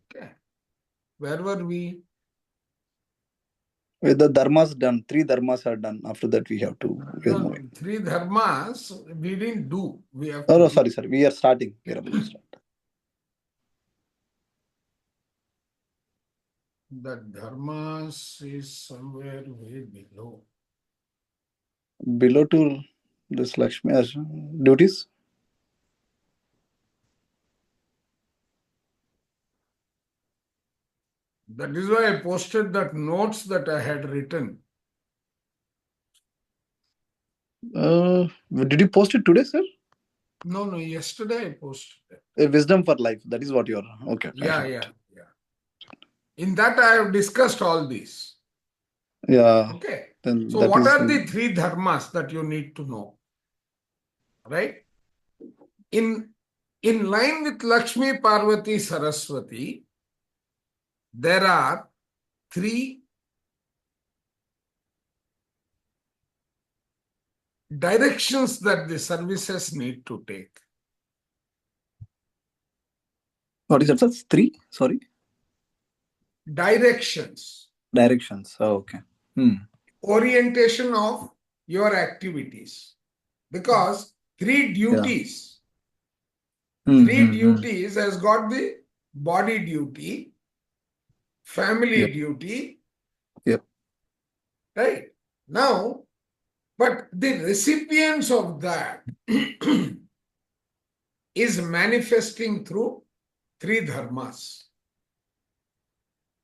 Speaker 1: Okay. Where were we?
Speaker 4: With the dharmas done, 3 dharmas are done. After that, we have to. We are
Speaker 1: No,
Speaker 4: moving.
Speaker 1: 3 dharmas we didn't do. We have
Speaker 4: Oh,
Speaker 1: to
Speaker 4: no,
Speaker 1: do.
Speaker 4: sorry. We are starting. We are about to start.
Speaker 1: The dharmas is somewhere way below.
Speaker 4: Below to this Lakshmi as duties.
Speaker 1: That is why I posted that notes that I had written.
Speaker 4: Did you post it today, sir?
Speaker 1: No, yesterday I posted it.
Speaker 4: A wisdom for life. That is what you are. Okay.
Speaker 1: Yeah. In that I have discussed all these.
Speaker 4: Yeah.
Speaker 1: Okay.
Speaker 4: Then
Speaker 1: So
Speaker 4: that
Speaker 1: what
Speaker 4: is
Speaker 1: are the 3 dharmas that you need to know? Right? In line with Lakshmi, Parvati, Saraswati, there are 3 directions that the services need to take.
Speaker 4: What is that, sir? 3? Sorry.
Speaker 1: Directions.
Speaker 4: Directions. Oh, okay.
Speaker 1: Orientation of your activities. Because 3 duties. 3 duties has got the body duty, family duty.
Speaker 4: Yep.
Speaker 1: Right? Now, but the recipients of that is manifesting through 3 dharmas.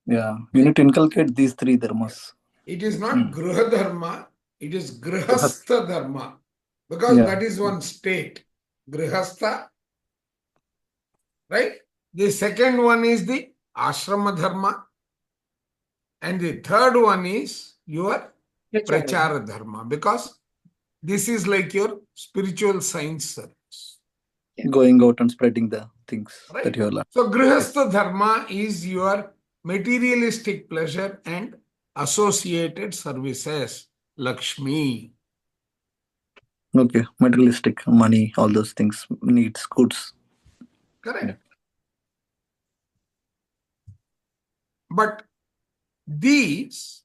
Speaker 4: Yeah. You need to inculcate these 3 dharmas.
Speaker 1: It is not Gruha Dharma, it is Grihastha Dharma. Because that is one state. Grihastha. Right? The second one is the Ashrama Dharma. And the third one is your Prachara Dharma. Because this is like your spiritual science service.
Speaker 4: Going out and spreading the things
Speaker 1: Right?
Speaker 4: that you have learned.
Speaker 1: So Grihastha Dharma is your materialistic pleasure and associated services. Lakshmi.
Speaker 4: Okay. Materialistic, money, all those things, needs, goods.
Speaker 1: Correct.
Speaker 4: Yeah.
Speaker 1: But these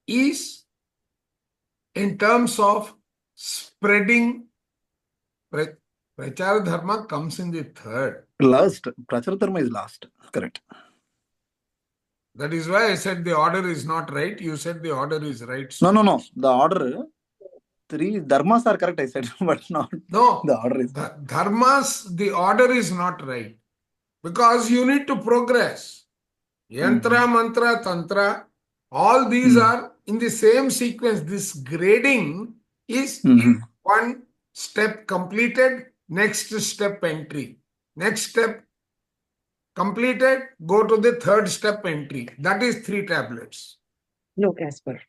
Speaker 1: is in terms of spreading. Prachara Dharma comes in the third.
Speaker 4: Last. Prachara dharma is last. Correct.
Speaker 1: That is why I said the order is not right. You said the order is right.
Speaker 4: No. The order, 3 dharmas are correct, I said, but not
Speaker 1: No.
Speaker 4: the order is.
Speaker 1: Dharmas, the order is not right. because you need to progress. Yantra, mantra, tantra, all these are in the same sequence. This grading is one step completed, next step entry. Next step completed, go to the third step entry. That is 3 tablets.
Speaker 3: No, Casper.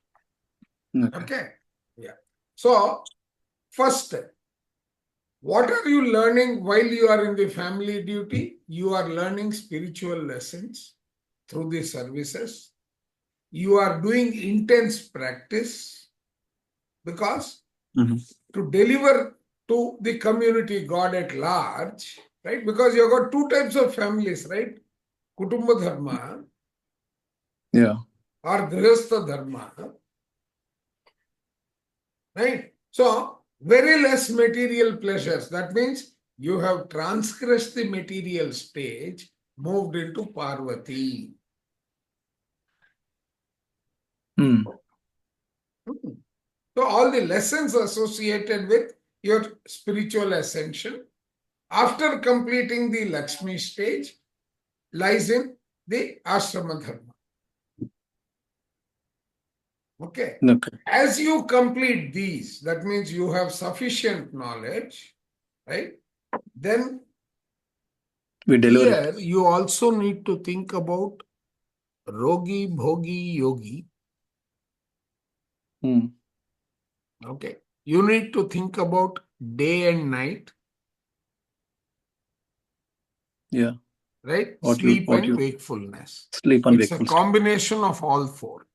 Speaker 1: Okay. Yeah. So, first step. What are you learning while you are in the family duty? You are learning spiritual lessons through the services. You are doing intense practice because to deliver to the community, God at large, right? Because you've got 2 types of families, right? Kutumba Dharma or Grihastha Dharma, right? So, very less material pleasures. That means you have transgressed the material stage, moved into Parvati. So, all the lessons associated with your spiritual ascension after completing the Lakshmi stage lies in the Ashrama Dharma. Okay. As you complete these, that means you have sufficient knowledge, right? Then
Speaker 4: We deliver
Speaker 1: here you also need to think about Rogi, Bhogi, Yogi. Okay. You need to think about day and night.
Speaker 4: Yeah.
Speaker 1: Right?
Speaker 4: What
Speaker 1: Sleep
Speaker 4: you-
Speaker 1: and wakefulness.
Speaker 4: Sleep and
Speaker 1: It's a
Speaker 4: wakefulness.
Speaker 1: combination of all 4.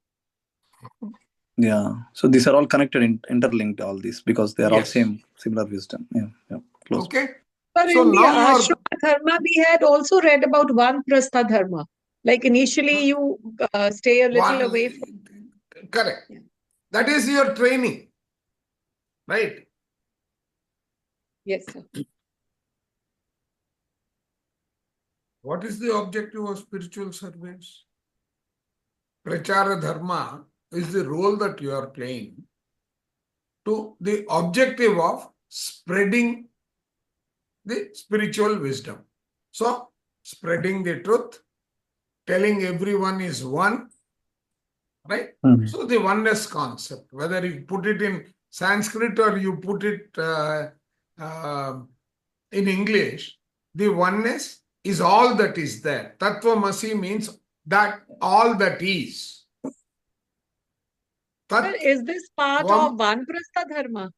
Speaker 4: Yeah. So these are all connected, interlinked, all these, because they are all
Speaker 1: Yes.
Speaker 4: similar wisdom. Yeah. Close.
Speaker 1: Okay.
Speaker 3: But
Speaker 1: So
Speaker 3: in the
Speaker 1: now you are
Speaker 3: Ashrama Dharma, we had also read about Vanprastha Dharma. Like initially you stay a little away from.
Speaker 1: Correct.
Speaker 3: Yeah.
Speaker 1: That is your training. Right?
Speaker 3: Yes, sir.
Speaker 1: What is the objective of spiritual service? Prachara Dharma is the role that you are playing to the objective of spreading the spiritual wisdom. So, spreading the truth, telling everyone is one, right? So, the oneness concept, whether you put it in Sanskrit or you put it in English, the oneness is all that is there. Tattvamasi means that all that is.
Speaker 3: Sir, is this part of Vanprastha Dharma?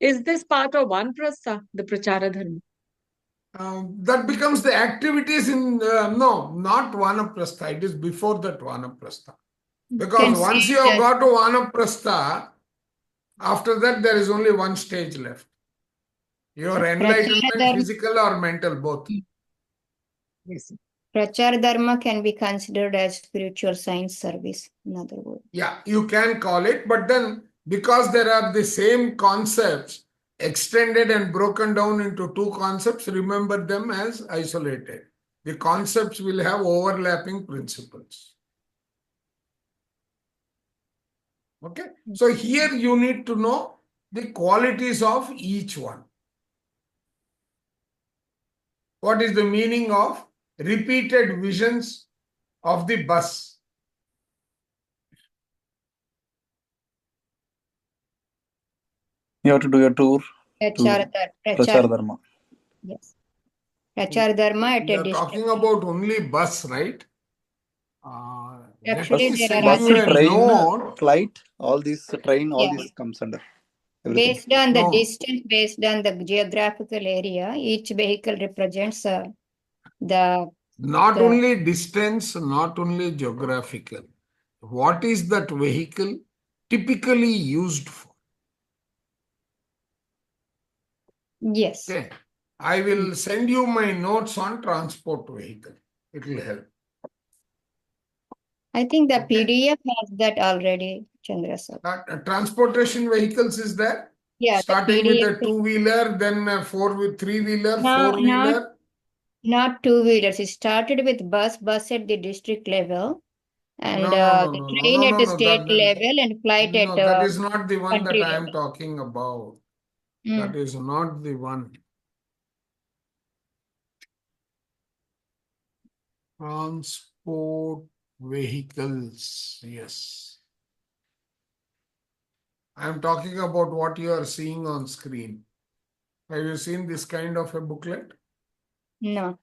Speaker 3: Is this part of Vanprastha, the Prachara Dharma?
Speaker 1: That becomes the activities in, no, not Vanaprastha. It is before that Vanaprastha. Because once you have got to Vanaprastha, after that there is only one stage left. Your enlightenment, physical or mental, both.
Speaker 3: Yes.
Speaker 2: Prachar Dharma can be considered as spiritual science service, in other words.
Speaker 1: Yeah, you can call it, but then because there are the same concepts extended and broken down into 2 concepts, remember them as isolated. The concepts will have overlapping principles. Okay, so here you need to know the qualities of each one. What is the meaning of repeated visions of the bus?
Speaker 4: You have to do your tour.
Speaker 2: Prachar
Speaker 4: Prachar Dharma.
Speaker 2: Yes. Prachar Dharma at
Speaker 1: We
Speaker 2: a
Speaker 1: are
Speaker 2: distance.
Speaker 1: talking about only bus, right?
Speaker 2: Actually, there are
Speaker 4: Bus,
Speaker 2: other
Speaker 4: train, flight, all these train, all
Speaker 2: Yeah.
Speaker 4: this comes under. Everything.
Speaker 2: Based on the
Speaker 1: No.
Speaker 2: distance, based on the geographical area, each vehicle represents the
Speaker 1: Not only distance, not only geographical. What is that vehicle typically used for?
Speaker 2: yes.
Speaker 1: Okay. I will send you my notes on transport vehicle. It will help.
Speaker 2: I think the
Speaker 1: Okay.
Speaker 2: PDF has that already, Chandra sir.
Speaker 1: Transportation vehicles is there?
Speaker 2: Yeah, the
Speaker 1: Starting with
Speaker 2: PDF
Speaker 1: a 2-wheeler, then a 3-wheeler,
Speaker 2: No,
Speaker 1: 4-wheeler.
Speaker 2: not 2-wheelers. It started with bus at the district level, and
Speaker 1: No,
Speaker 2: the train at the state level, and flight at
Speaker 1: that is not the one that
Speaker 2: country
Speaker 1: I am
Speaker 2: level.
Speaker 1: talking about.
Speaker 2: Mm.
Speaker 1: That is not the one. Transport vehicles. Yes. I am talking about what you are seeing on screen. Have you seen this kind of a booklet?
Speaker 2: No.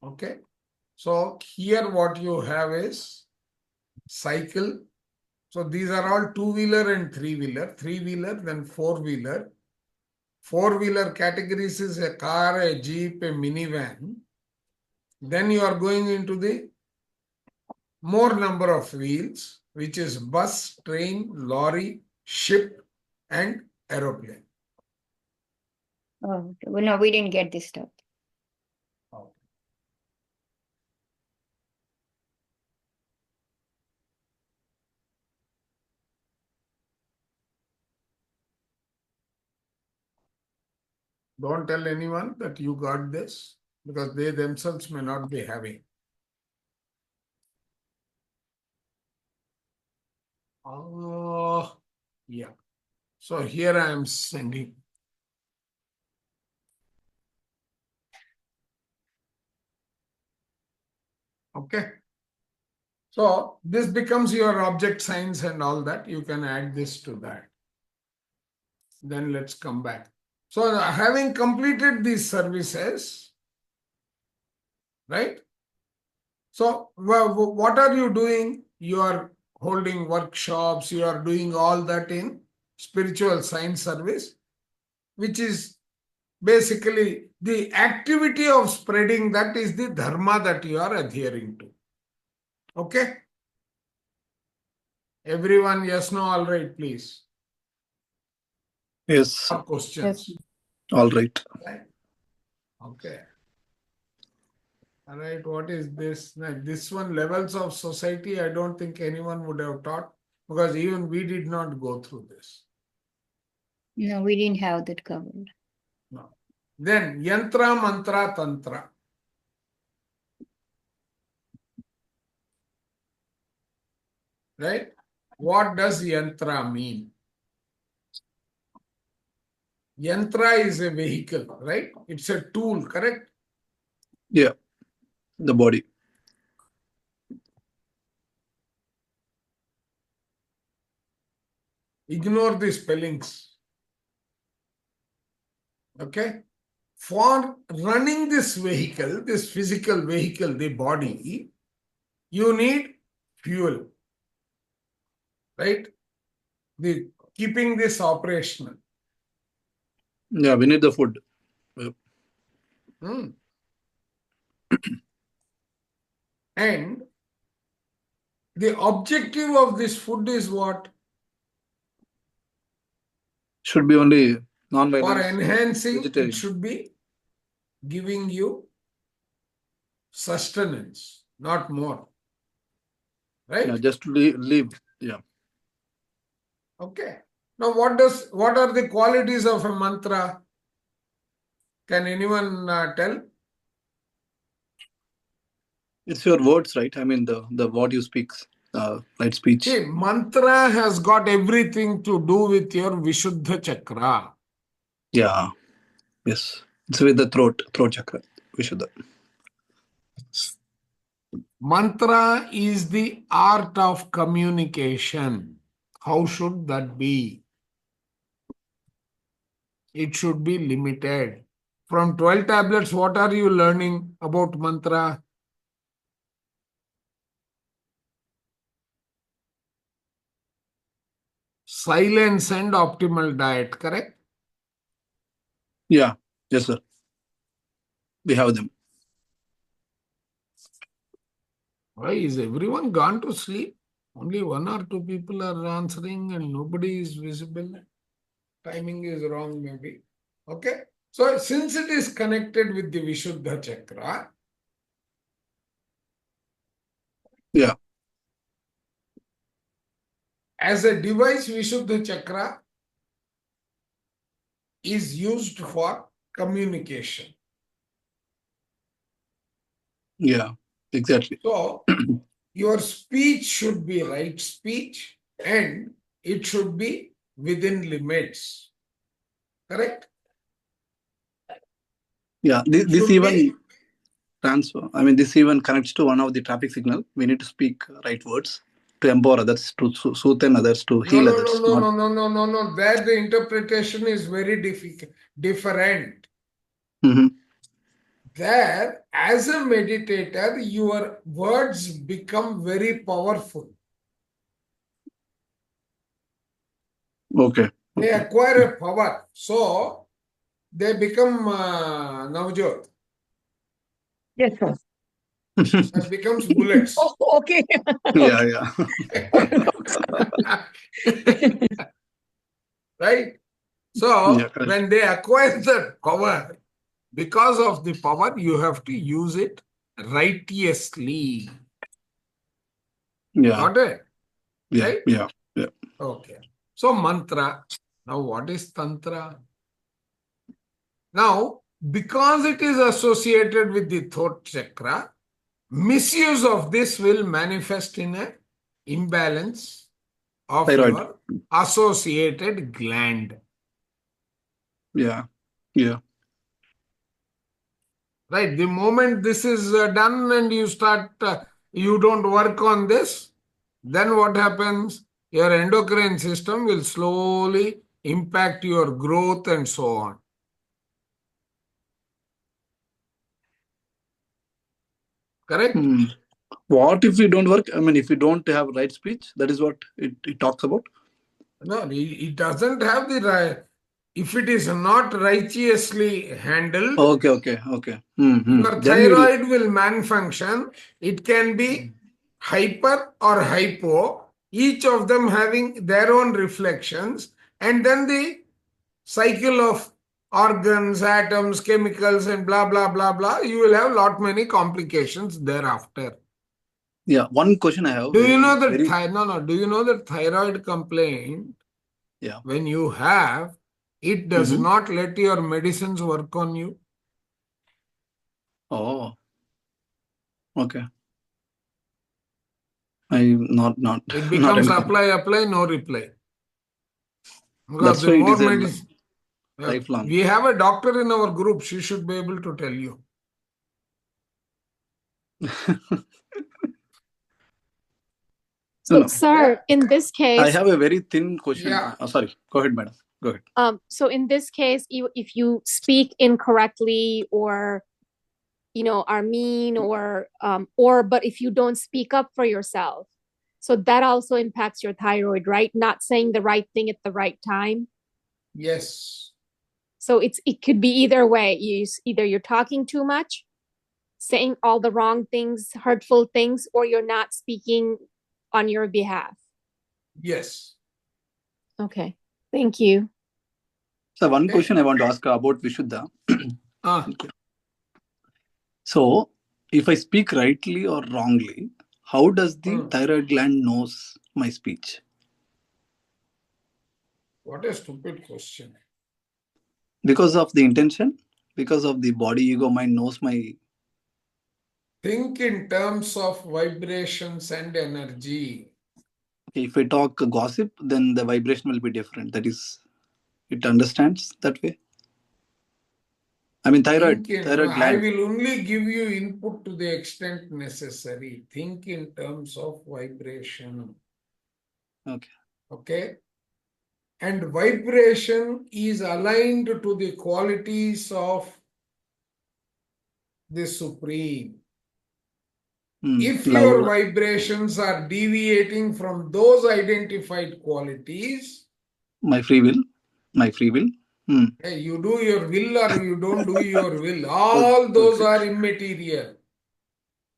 Speaker 1: Okay. So here what you have is cycle. So these are all two-wheeler and three-wheeler. Three-wheeler, then four-wheeler. Four-wheeler categories is a car, a jeep, a minivan. Then you are going into the more number of wheels, which is bus, train, lorry, ship, and aeroplane.
Speaker 2: Oh, well, no, we didn't get this stuff.
Speaker 1: Don't tell anyone that you got this because they themselves may not be having. Oh, yeah. So here I am sending. Okay. So this becomes your object science and all that. You can add this to that. Then let's come back. So having completed these services, right? So what are you doing? You are holding workshops, you are doing all that in spiritual science service, which is basically the activity of spreading. That is the dharma that you are adhering to. Okay? Everyone, yes, no, all right, please.
Speaker 4: Yes.
Speaker 1: Or questions.
Speaker 6: Yes.
Speaker 4: All right.
Speaker 1: Right. Okay. All right, what is this? Now, this one, levels of society, I don't think anyone would have taught because even we did not go through this.
Speaker 2: No, we didn't have that covered.
Speaker 1: No. Then, yantra, mantra, tantra. Right? What does yantra mean? Yantra is a vehicle, right? It's a tool, correct?
Speaker 4: Yeah. The body.
Speaker 1: Ignore the spellings. Okay? For running this vehicle, this physical vehicle, the body, you need fuel, right? The keeping this operational.
Speaker 4: Yeah, we need the food.
Speaker 1: Hmm. And the objective of this food is what?
Speaker 4: Should be only
Speaker 1: For
Speaker 4: non-violence.
Speaker 1: enhancing, it
Speaker 4: vegetarian.
Speaker 1: should be giving you sustenance, not more. Right?
Speaker 4: Yeah, just to live. Yeah.
Speaker 1: Okay. Now, what are the qualities of a mantra? Can anyone tell?
Speaker 4: It's your words, right? I mean, the what you speak, right speech.
Speaker 1: See, mantra has got everything to do with your Vishuddha Chakra.
Speaker 4: Yeah. Yes. It's with the throat chakra. Vishuddha.
Speaker 1: Mantra is the art of communication. How should that be? It should be limited. From 12 tablets, what are you learning about mantra? Silence and optimal diet, correct?
Speaker 4: Yeah. Yes, sir. We have them.
Speaker 1: Why is everyone gone to sleep? Only one or two people are answering and nobody is visible. Timing is wrong, maybe. Okay. So, since it is connected with the Vishuddha Chakra,
Speaker 4: Yeah.
Speaker 1: as a device, Vishuddha Chakra is used for communication.
Speaker 4: Yeah. Exactly.
Speaker 1: So, your speech should be right speech and it should be within limits. Correct?
Speaker 4: Yeah.
Speaker 1: It
Speaker 4: This
Speaker 1: should
Speaker 4: even.
Speaker 1: be
Speaker 4: transfer. I mean, this even connects to one of the traffic signal. We need to speak right words to empower others, to soothe others, to
Speaker 1: No,
Speaker 4: heal
Speaker 1: no,
Speaker 4: others.
Speaker 1: no,
Speaker 4: not-
Speaker 1: no, no, no, no, no, no. There the interpretation is very different.
Speaker 4: Mhm.
Speaker 1: There, as a meditator, your words become very powerful.
Speaker 4: Okay.
Speaker 1: They
Speaker 4: Okay.
Speaker 1: acquire a power. So, they become Navjot.
Speaker 3: Yes, sir.
Speaker 1: That becomes bullets.
Speaker 3: Oh, okay.
Speaker 4: Yeah, yeah.
Speaker 1: Right? So,
Speaker 4: Yeah, correct.
Speaker 1: when they acquire that power, because of the power, you have to use it righteously.
Speaker 4: Yeah,
Speaker 1: Got it?
Speaker 4: yeah,
Speaker 1: Right?
Speaker 4: yeah, yeah.
Speaker 1: Okay. So, mantra. Now, what is tantra? Now, because it is associated with the throat chakra, misuse of this will manifest in an imbalance of
Speaker 4: Thyroid.
Speaker 1: your associated gland.
Speaker 4: Yeah, yeah.
Speaker 1: Right? The moment this is done and you start, you don't work on this, then what happens? Your endocrine system will slowly impact your growth and so on. Correct?
Speaker 4: Hmm. What if we don't work? I mean, if we don't have right speech, that is what it talks about.
Speaker 1: No, it doesn't have the right. If it is not righteously handled,
Speaker 4: Okay, okay, okay. Hmm.
Speaker 1: your
Speaker 4: Then we will.
Speaker 1: thyroid will malfunction. It can be hyper or hypo, each of them having their own reflections, and then the cycle of organs, atoms, chemicals, and blah, blah, blah, blah, you will have lot many complications thereafter.
Speaker 4: Yeah, one question I have.
Speaker 1: Do you know that
Speaker 4: very,
Speaker 1: do you know that thyroid complaint,
Speaker 4: yeah.
Speaker 1: when you have, it does
Speaker 4: Mhm.
Speaker 1: not let your medicines work on you.
Speaker 4: Oh, okay. I'm not
Speaker 1: It
Speaker 4: not
Speaker 1: becomes
Speaker 4: anything.
Speaker 1: apply, no reply. Because
Speaker 4: That's
Speaker 1: the
Speaker 4: why it
Speaker 1: more
Speaker 4: is a
Speaker 1: medicine,
Speaker 4: lifelong.
Speaker 1: we have a doctor in our group, she should be able to tell you.
Speaker 7: So,
Speaker 4: No.
Speaker 7: sir, in this
Speaker 4: I
Speaker 7: case,
Speaker 4: have a very thin question.
Speaker 1: Yeah.
Speaker 4: Sorry. Go ahead, madam. Go ahead.
Speaker 7: so in this case, if you speak incorrectly or are mean or but if you don't speak up for yourself, so that also impacts your thyroid, right? Not saying the right thing at the right time.
Speaker 1: Yes.
Speaker 7: So it could be either way. Either you're talking too much, saying all the wrong things, hurtful things, or you're not speaking on your behalf.
Speaker 1: Yes.
Speaker 7: Okay. Thank you.
Speaker 4: So one
Speaker 1: Okay.
Speaker 4: question I want to ask about Vishuddha.
Speaker 1: Okay.
Speaker 4: So if I speak rightly or wrongly, how does the thyroid gland knows my speech?
Speaker 1: What a stupid question.
Speaker 4: Because of the intention? Because of the body, ego, mind knows my...
Speaker 1: Think in terms of vibrations and energy.
Speaker 4: Okay, if I talk gossip, then the vibration will be different. That is, it understands that way. I mean, thyroid
Speaker 1: I
Speaker 4: gland.
Speaker 1: will only give you input to the extent necessary. Think in terms of vibration.
Speaker 4: Okay.
Speaker 1: Okay. And vibration is aligned to the qualities of the Supreme. If your
Speaker 4: Love.
Speaker 1: vibrations are deviating from those identified qualities,
Speaker 4: My free will.
Speaker 1: hey, you do your will or you don't do your will, all those
Speaker 4: Okay.
Speaker 1: are immaterial.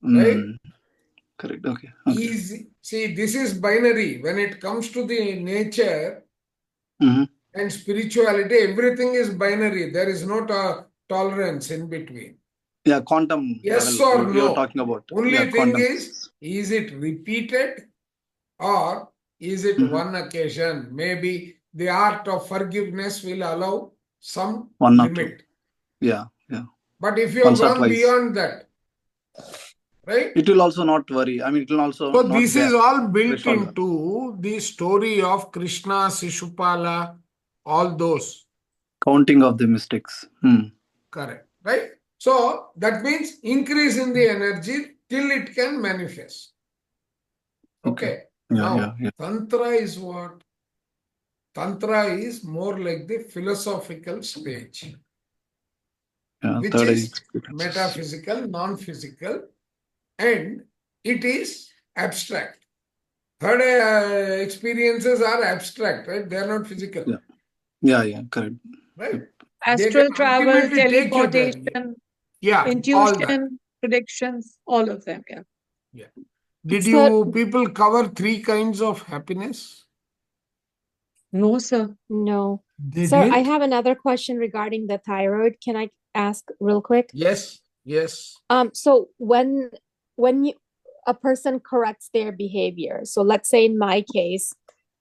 Speaker 1: Right?
Speaker 4: Correct. Okay.
Speaker 1: Easy. See, this is binary. When it comes to the nature and spirituality, everything is binary. There is no tolerance in between.
Speaker 4: Yeah, quantum
Speaker 1: Yes
Speaker 4: level
Speaker 1: or
Speaker 4: you're
Speaker 1: no.
Speaker 4: talking about.
Speaker 1: Only
Speaker 4: Yeah,
Speaker 1: thing
Speaker 4: quantum.
Speaker 1: is it repeated or is it one occasion? Maybe the art of forgiveness will allow some
Speaker 4: One or
Speaker 1: limit.
Speaker 4: two. Yeah, yeah.
Speaker 1: But if you have
Speaker 4: Once or
Speaker 1: gone
Speaker 4: twice.
Speaker 1: beyond that, right?
Speaker 4: It will also not worry. I mean, it will also
Speaker 1: So
Speaker 4: not
Speaker 1: this
Speaker 4: bear
Speaker 1: is all built
Speaker 4: threshold.
Speaker 1: into the story of Krishna, Shishupala, all those.
Speaker 4: Counting of the mistakes.
Speaker 1: Correct. Right? So that means increase in the energy till it can manifest. Okay.
Speaker 4: Yeah,
Speaker 1: Now,
Speaker 4: yeah, yeah.
Speaker 1: Tantra is what? Tantra is more like the philosophical stage,
Speaker 4: Yeah,
Speaker 1: which
Speaker 4: third eye
Speaker 1: is
Speaker 4: experiences.
Speaker 1: metaphysical, non-physical, and it is abstract. Third eye experiences are abstract, right? They are not physical,
Speaker 4: Yeah. Yeah, yeah, correct.
Speaker 1: right?
Speaker 3: Astral
Speaker 1: They can
Speaker 3: travel,
Speaker 1: ultimately take you there.
Speaker 3: teleportation,
Speaker 1: Yeah, all that.
Speaker 3: intuition, predictions, all of them. Yeah.
Speaker 1: Yeah. Did
Speaker 7: Sir-
Speaker 1: you people cover 3 kinds of happiness?
Speaker 3: No, sir.
Speaker 7: No.
Speaker 1: They
Speaker 7: Sir, I
Speaker 1: didn't?
Speaker 7: have another question regarding the thyroid. Can I ask real quick?
Speaker 1: Yes, yes.
Speaker 7: So when a person corrects their behavior, so let's say in my case,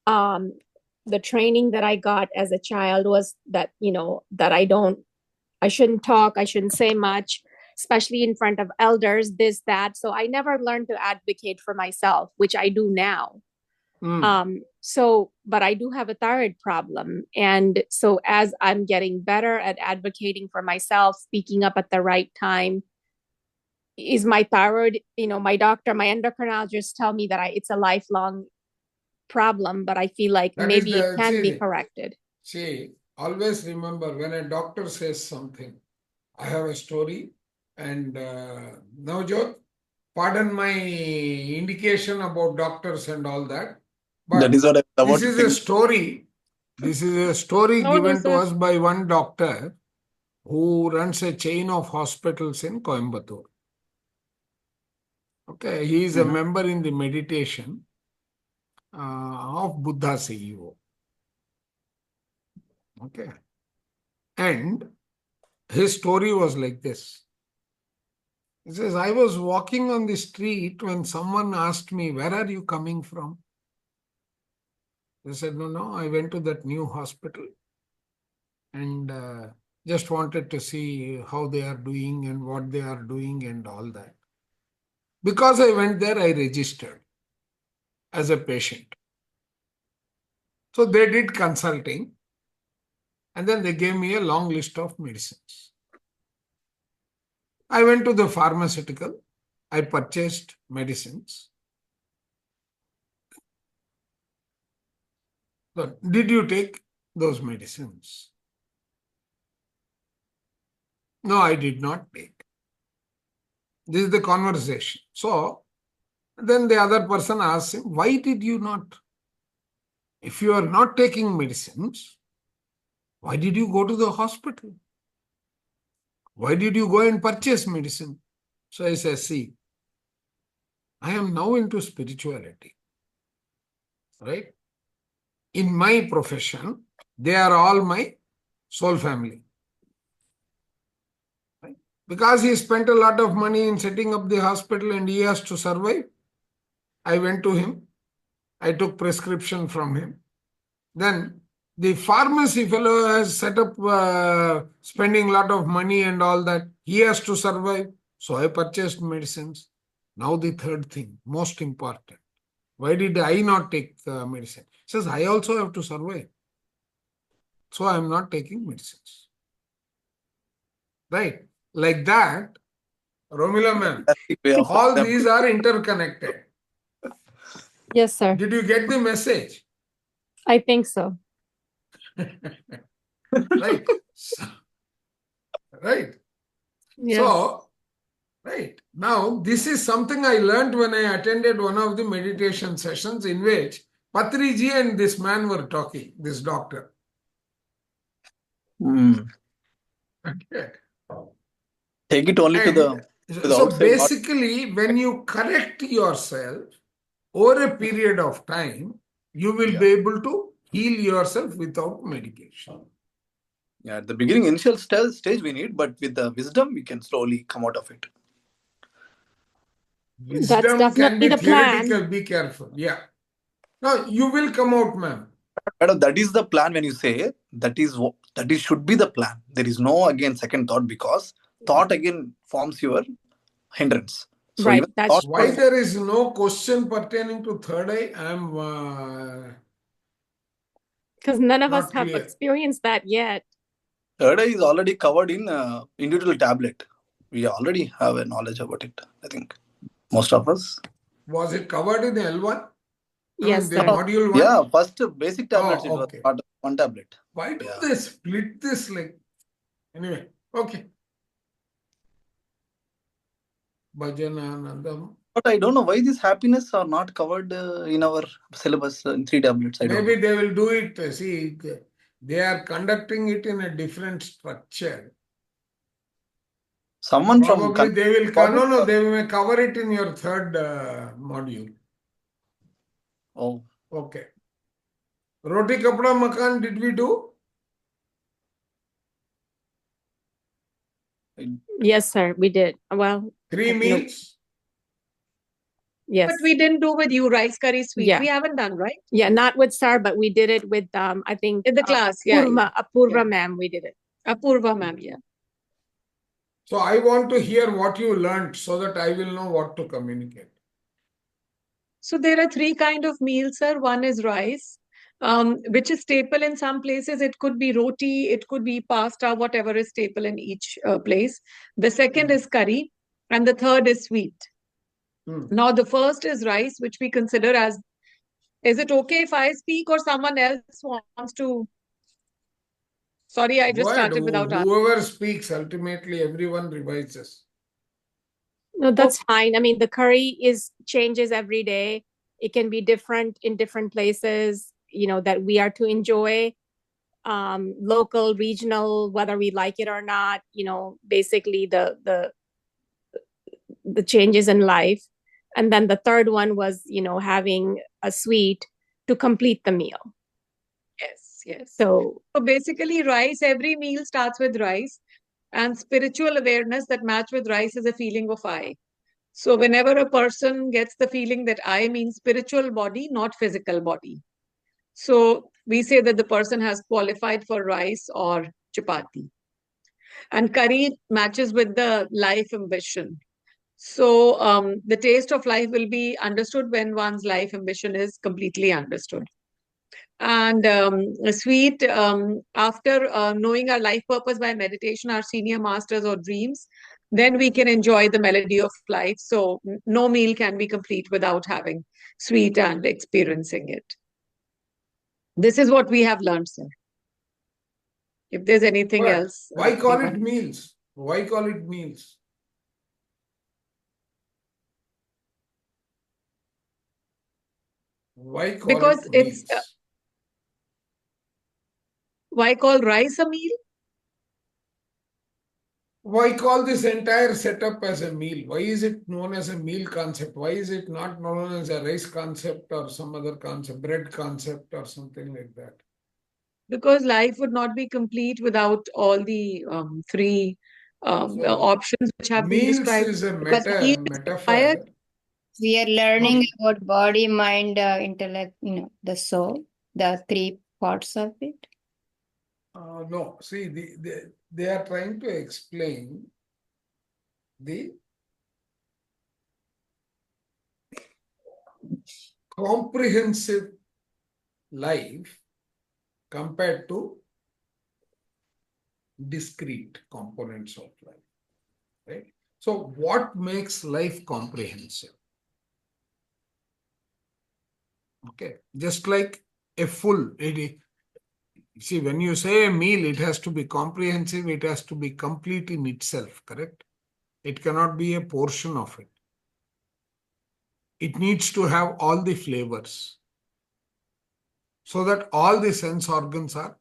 Speaker 7: the training that I got as a child was that, that I shouldn't talk, I shouldn't say much, especially in front of elders, this, that. So I never learned to advocate for myself, which I do now. But I do have a thyroid problem. And so as I'm getting better at advocating for myself, speaking up at the right time, is my thyroid, my doctor, my endocrinologist tell me that it's a lifelong problem, but I feel like
Speaker 1: That is
Speaker 7: maybe it can be
Speaker 1: see,
Speaker 7: corrected.
Speaker 1: see, always remember when a doctor says something, I have a story, and Navjot, pardon my indication about doctors and all that, but
Speaker 4: That is what I was about
Speaker 1: this
Speaker 4: to
Speaker 1: is
Speaker 4: think.
Speaker 1: a story. This is a story
Speaker 3: No,
Speaker 1: given to
Speaker 3: sir.
Speaker 1: us by one doctor who runs a chain of hospitals in Coimbatore. Okay, he is a member in the meditation of Buddha CEO. Okay, and his story was like this. He says, I was walking on the street when someone asked me, where are you coming from? I said, no, I went to that new hospital and just wanted to see how they are doing and what they are doing and all that. Because I went there, I registered as a patient. So they did consulting and then they gave me a long list of medicines. I went to the pharmaceutical, I purchased medicines. So, did you take those medicines? No, I did not take. This is the conversation. So, then the other person asks him, why did you not? If you are not taking medicines, why did you go to the hospital? Why did you go and purchase medicine? So I say, see, I am now into spirituality, right? In my profession, they are all my soul family. Right? Because he spent a lot of money in setting up the hospital and he has to survive, I went to him. I took prescription from him. Then the pharmacy fellow has set up spending a lot of money and all that. He has to survive. So I purchased medicines. Now the third thing, most important. Why did I not take medicine? He says, I also have to survive. So I am not taking medicines. Right? Like that, Romila ma'am, all these are interconnected.
Speaker 7: Yes, sir.
Speaker 1: Did you get the message?
Speaker 7: I think so.
Speaker 1: Right. Right.
Speaker 7: Yes.
Speaker 1: So, right. Now, this is something I learned when I attended one of the meditation sessions in which Patriji and this man were talking, this doctor. Okay.
Speaker 4: Take it only to the
Speaker 1: So
Speaker 4: outside.
Speaker 1: basically, when you correct yourself over a period of time, you will be able to heal yourself without medication.
Speaker 4: Yeah, at the beginning, initial stage we need, but with the wisdom, we can slowly come out of it.
Speaker 1: Wisdom can
Speaker 7: definitely
Speaker 1: be
Speaker 7: the plan.
Speaker 1: theoretical, be careful. Yeah. No, you will come out, ma'am.
Speaker 4: Madam, that is the plan. When you say that is should be the plan. There is no again second thought, because thought again forms your hindrance. So
Speaker 7: Right,
Speaker 4: even
Speaker 7: that's
Speaker 4: thought,
Speaker 1: Why
Speaker 7: true.
Speaker 1: there is no question pertaining to third eye? I am
Speaker 7: Because none of us
Speaker 1: not
Speaker 7: have
Speaker 1: clear.
Speaker 7: experienced that yet.
Speaker 4: third eye is already covered in individual tablet. We already have a knowledge about it, I think. Most of us.
Speaker 1: Was it covered in L1? I
Speaker 7: Yes,
Speaker 1: mean, the
Speaker 7: sir.
Speaker 1: module 1?
Speaker 4: Yeah, first basic tablets, it was
Speaker 1: okay.
Speaker 4: part of one tablet.
Speaker 1: Why do
Speaker 4: Yeah.
Speaker 1: they split this like? Anyway, okay. Bhajananandam.
Speaker 4: But I don't know why these happiness are not covered in our syllabus in 3 tablets. I don't
Speaker 1: Maybe
Speaker 4: know.
Speaker 1: they will do it. See, they are conducting it in a different structure.
Speaker 4: Someone
Speaker 1: Probably
Speaker 4: from
Speaker 1: they will
Speaker 4: College?
Speaker 1: they may cover it in your third module.
Speaker 4: Oh,
Speaker 1: Okay. Roti Kapda Makan, did we do?
Speaker 7: Yes, sir. We did. Well,
Speaker 1: 3
Speaker 7: no.
Speaker 1: meals?
Speaker 7: Yes.
Speaker 3: But we didn't do with you rice curry sweet.
Speaker 7: Yeah.
Speaker 3: We haven't done, right?
Speaker 7: Yeah, not with Sir, but we did it with I think
Speaker 3: In the class, yeah.
Speaker 7: Apurva
Speaker 3: Yeah.
Speaker 7: ma'am, we did it.
Speaker 3: Apurva ma'am, yeah.
Speaker 1: So I want to hear what you learned so that I will know what to communicate.
Speaker 3: So there are 3 kind of meals, sir. One is rice, which is staple in some places. It could be roti, it could be pasta, whatever is staple in each place. The second is curry, and the third is sweet. Now, the first is rice, which we consider as, is it okay if I speak or someone else wants to? Sorry, I just started without asking.
Speaker 1: Whoever speaks, ultimately everyone revises.
Speaker 7: No, that's fine. I mean, the curry changes every day. It can be different in different places, that we are to enjoy. Local, regional, whether we like it or not, basically the changes in life. And then the third one was, having a sweet to complete the meal.
Speaker 3: Yes, yes.
Speaker 7: So
Speaker 3: basically, rice, every meal starts with rice, and spiritual awareness that match with rice is a feeling of I. So whenever a person gets the feeling that I means spiritual body, not physical body. So we say that the person has qualified for rice or chapati. And curry matches with the life ambition. So the taste of life will be understood when one's life ambition is completely understood. And sweet, after knowing our life purpose by meditation, our senior masters or dreams, then we can enjoy the melody of life. So no meal can be complete without having sweet and experiencing it. This is what we have learned, sir. If there's anything else.
Speaker 1: Why call it meals? Why call it meals? Why call
Speaker 3: because
Speaker 1: it
Speaker 3: it's
Speaker 1: meals?
Speaker 3: Why call rice a meal?
Speaker 1: Why call this entire setup as a meal? Why is it known as a meal concept? Why is it not known as a rice concept or some other concept, bread concept or something like that?
Speaker 3: Because life would not be complete without all the 3 options which have been
Speaker 1: Meals
Speaker 3: described.
Speaker 1: is a
Speaker 2: Because
Speaker 1: metaphor.
Speaker 2: we are learning about body, mind, intellect, the soul, the 3 parts of it.
Speaker 1: No, see, they are trying to explain the comprehensive life compared to discrete components of life, right? So what makes life comprehensive? Okay, just like a full, see, when you say a meal, it has to be comprehensive, it has to be complete in itself, correct? It cannot be a portion of it. It needs to have all the flavors so that all the sense organs are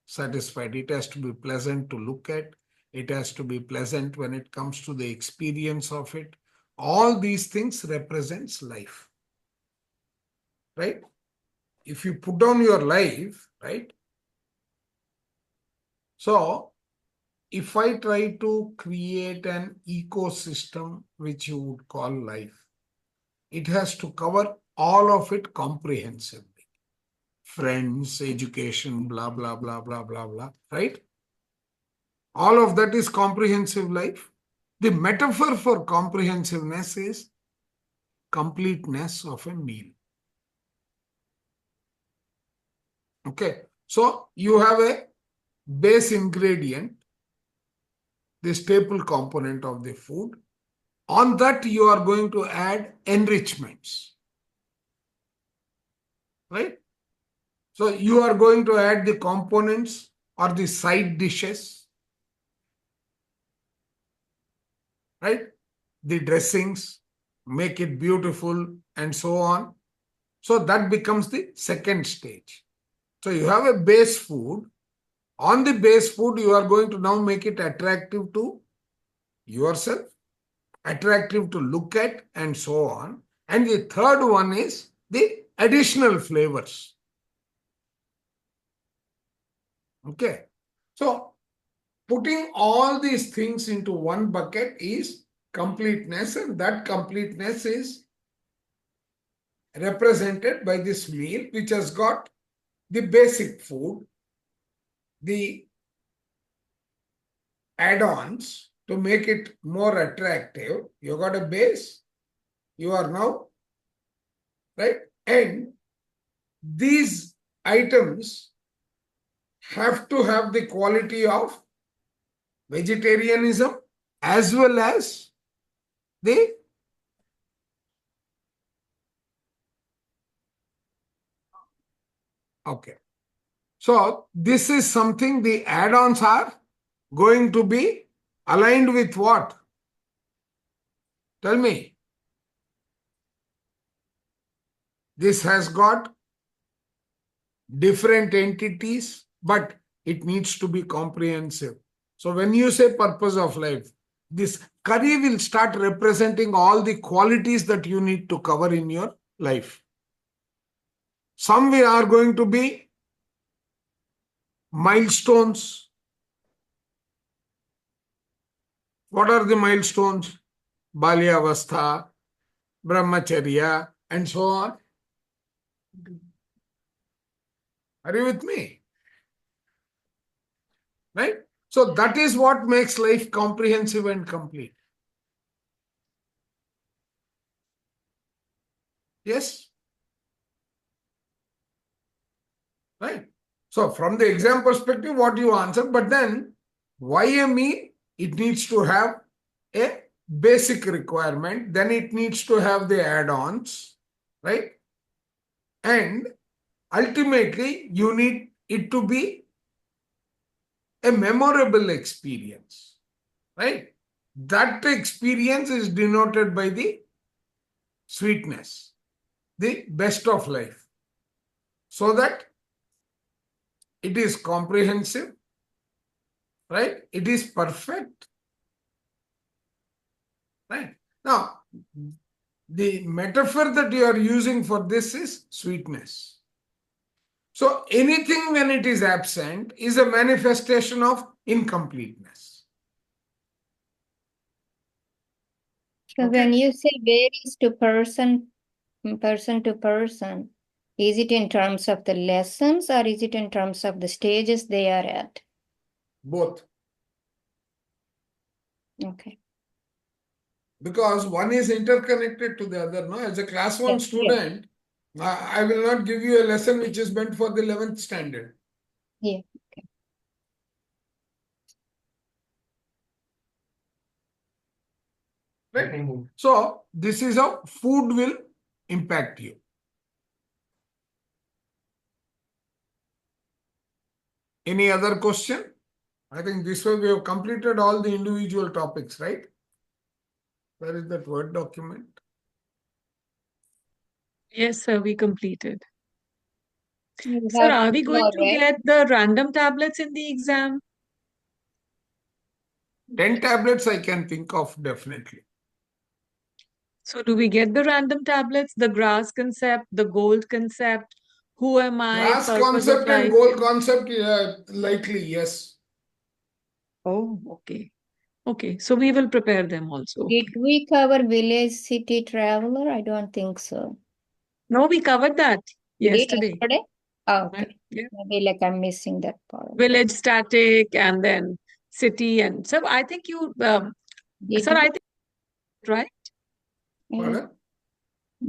Speaker 1: satisfied. It has to be pleasant to look at. It has to be pleasant when it comes to the experience of it. All these things represents life, right? If you put down your life, right? So, if I try to create an ecosystem, which you would call life, it has to cover all of it comprehensively. Friends, education, blah, blah, blah, blah, blah, blah, right? All of that is comprehensive life. The metaphor for comprehensiveness is completeness of a meal. Okay, so you have a base ingredient. the staple component of the food. On that, you are going to add enrichments. Right? So you are going to add the components or the side dishes. Right? The dressings, make it beautiful, and so on. So that becomes the second stage. So you have a base food. On the base food, you are going to now make it attractive to yourself, attractive to look at, and so on. And the third one is the additional flavors. Okay. So putting all these things into one bucket is completeness, and that completeness is represented by this meal, which has got the basic food, the add-ons to make it more attractive. You got a base, you are now, right? And these items have to have the quality of vegetarianism as well as the okay. So this is something, the add-ons are going to be aligned with what? Tell me. This has got different entities, but it needs to be comprehensive. So when you say purpose of life, this curry will start representing all the qualities that you need to cover in your life. Some are going to be milestones. What are the milestones? Balyavastha, Brahmacharya, and so on. Are you with me? Right? So that is what makes life comprehensive and complete. Yes? Right? So from the exam perspective, what you answer, but then why a meal? It needs to have a basic requirement, then it needs to have the add-ons, right? And ultimately, you need it to be a memorable experience, right? That experience is denoted by the sweetness, the best of life, so that it is comprehensive, right? It is perfect, right? Now, the metaphor that you are using for this is sweetness. So anything when it is absent is a manifestation of incompleteness.
Speaker 2: So
Speaker 1: Okay.
Speaker 2: when you say varies to person to person, is it in terms of the lessons or is it in terms of the stages they are at?
Speaker 1: Both.
Speaker 2: Okay.
Speaker 1: Because one is interconnected to the other. No? As a class 1
Speaker 2: Yes, yes.
Speaker 1: student, I will not give you a lesson which is meant for the 11th standard.
Speaker 2: Yeah.
Speaker 1: Right? So this is how food will impact you. Any other question? I think this way we have completed all the individual topics, right? Where is that Word document?
Speaker 3: Yes, sir, we completed.
Speaker 2: You
Speaker 3: Sir,
Speaker 2: have
Speaker 3: are we
Speaker 2: two
Speaker 3: going
Speaker 2: more,
Speaker 3: to
Speaker 2: right?
Speaker 3: get the random tablets in the exam?
Speaker 1: 10 tablets I can think of definitely.
Speaker 3: So do we get the random tablets, the grass concept, the gold concept, who am I,
Speaker 1: Grass
Speaker 3: purpose of
Speaker 1: concept and
Speaker 3: life?
Speaker 1: goal concept, likely, yes.
Speaker 3: Oh, okay. Okay, so we will prepare them also.
Speaker 2: Did
Speaker 3: Okay.
Speaker 2: we cover village, city, traveler? I don't think so.
Speaker 3: No, we covered that
Speaker 2: Did
Speaker 3: yesterday.
Speaker 2: yesterday? Oh, okay.
Speaker 3: Yeah.
Speaker 2: Maybe like I'm missing that part.
Speaker 3: Village static and then city and so I think you
Speaker 2: Did
Speaker 3: sir, I
Speaker 2: we,
Speaker 3: think right.
Speaker 1: Pardon?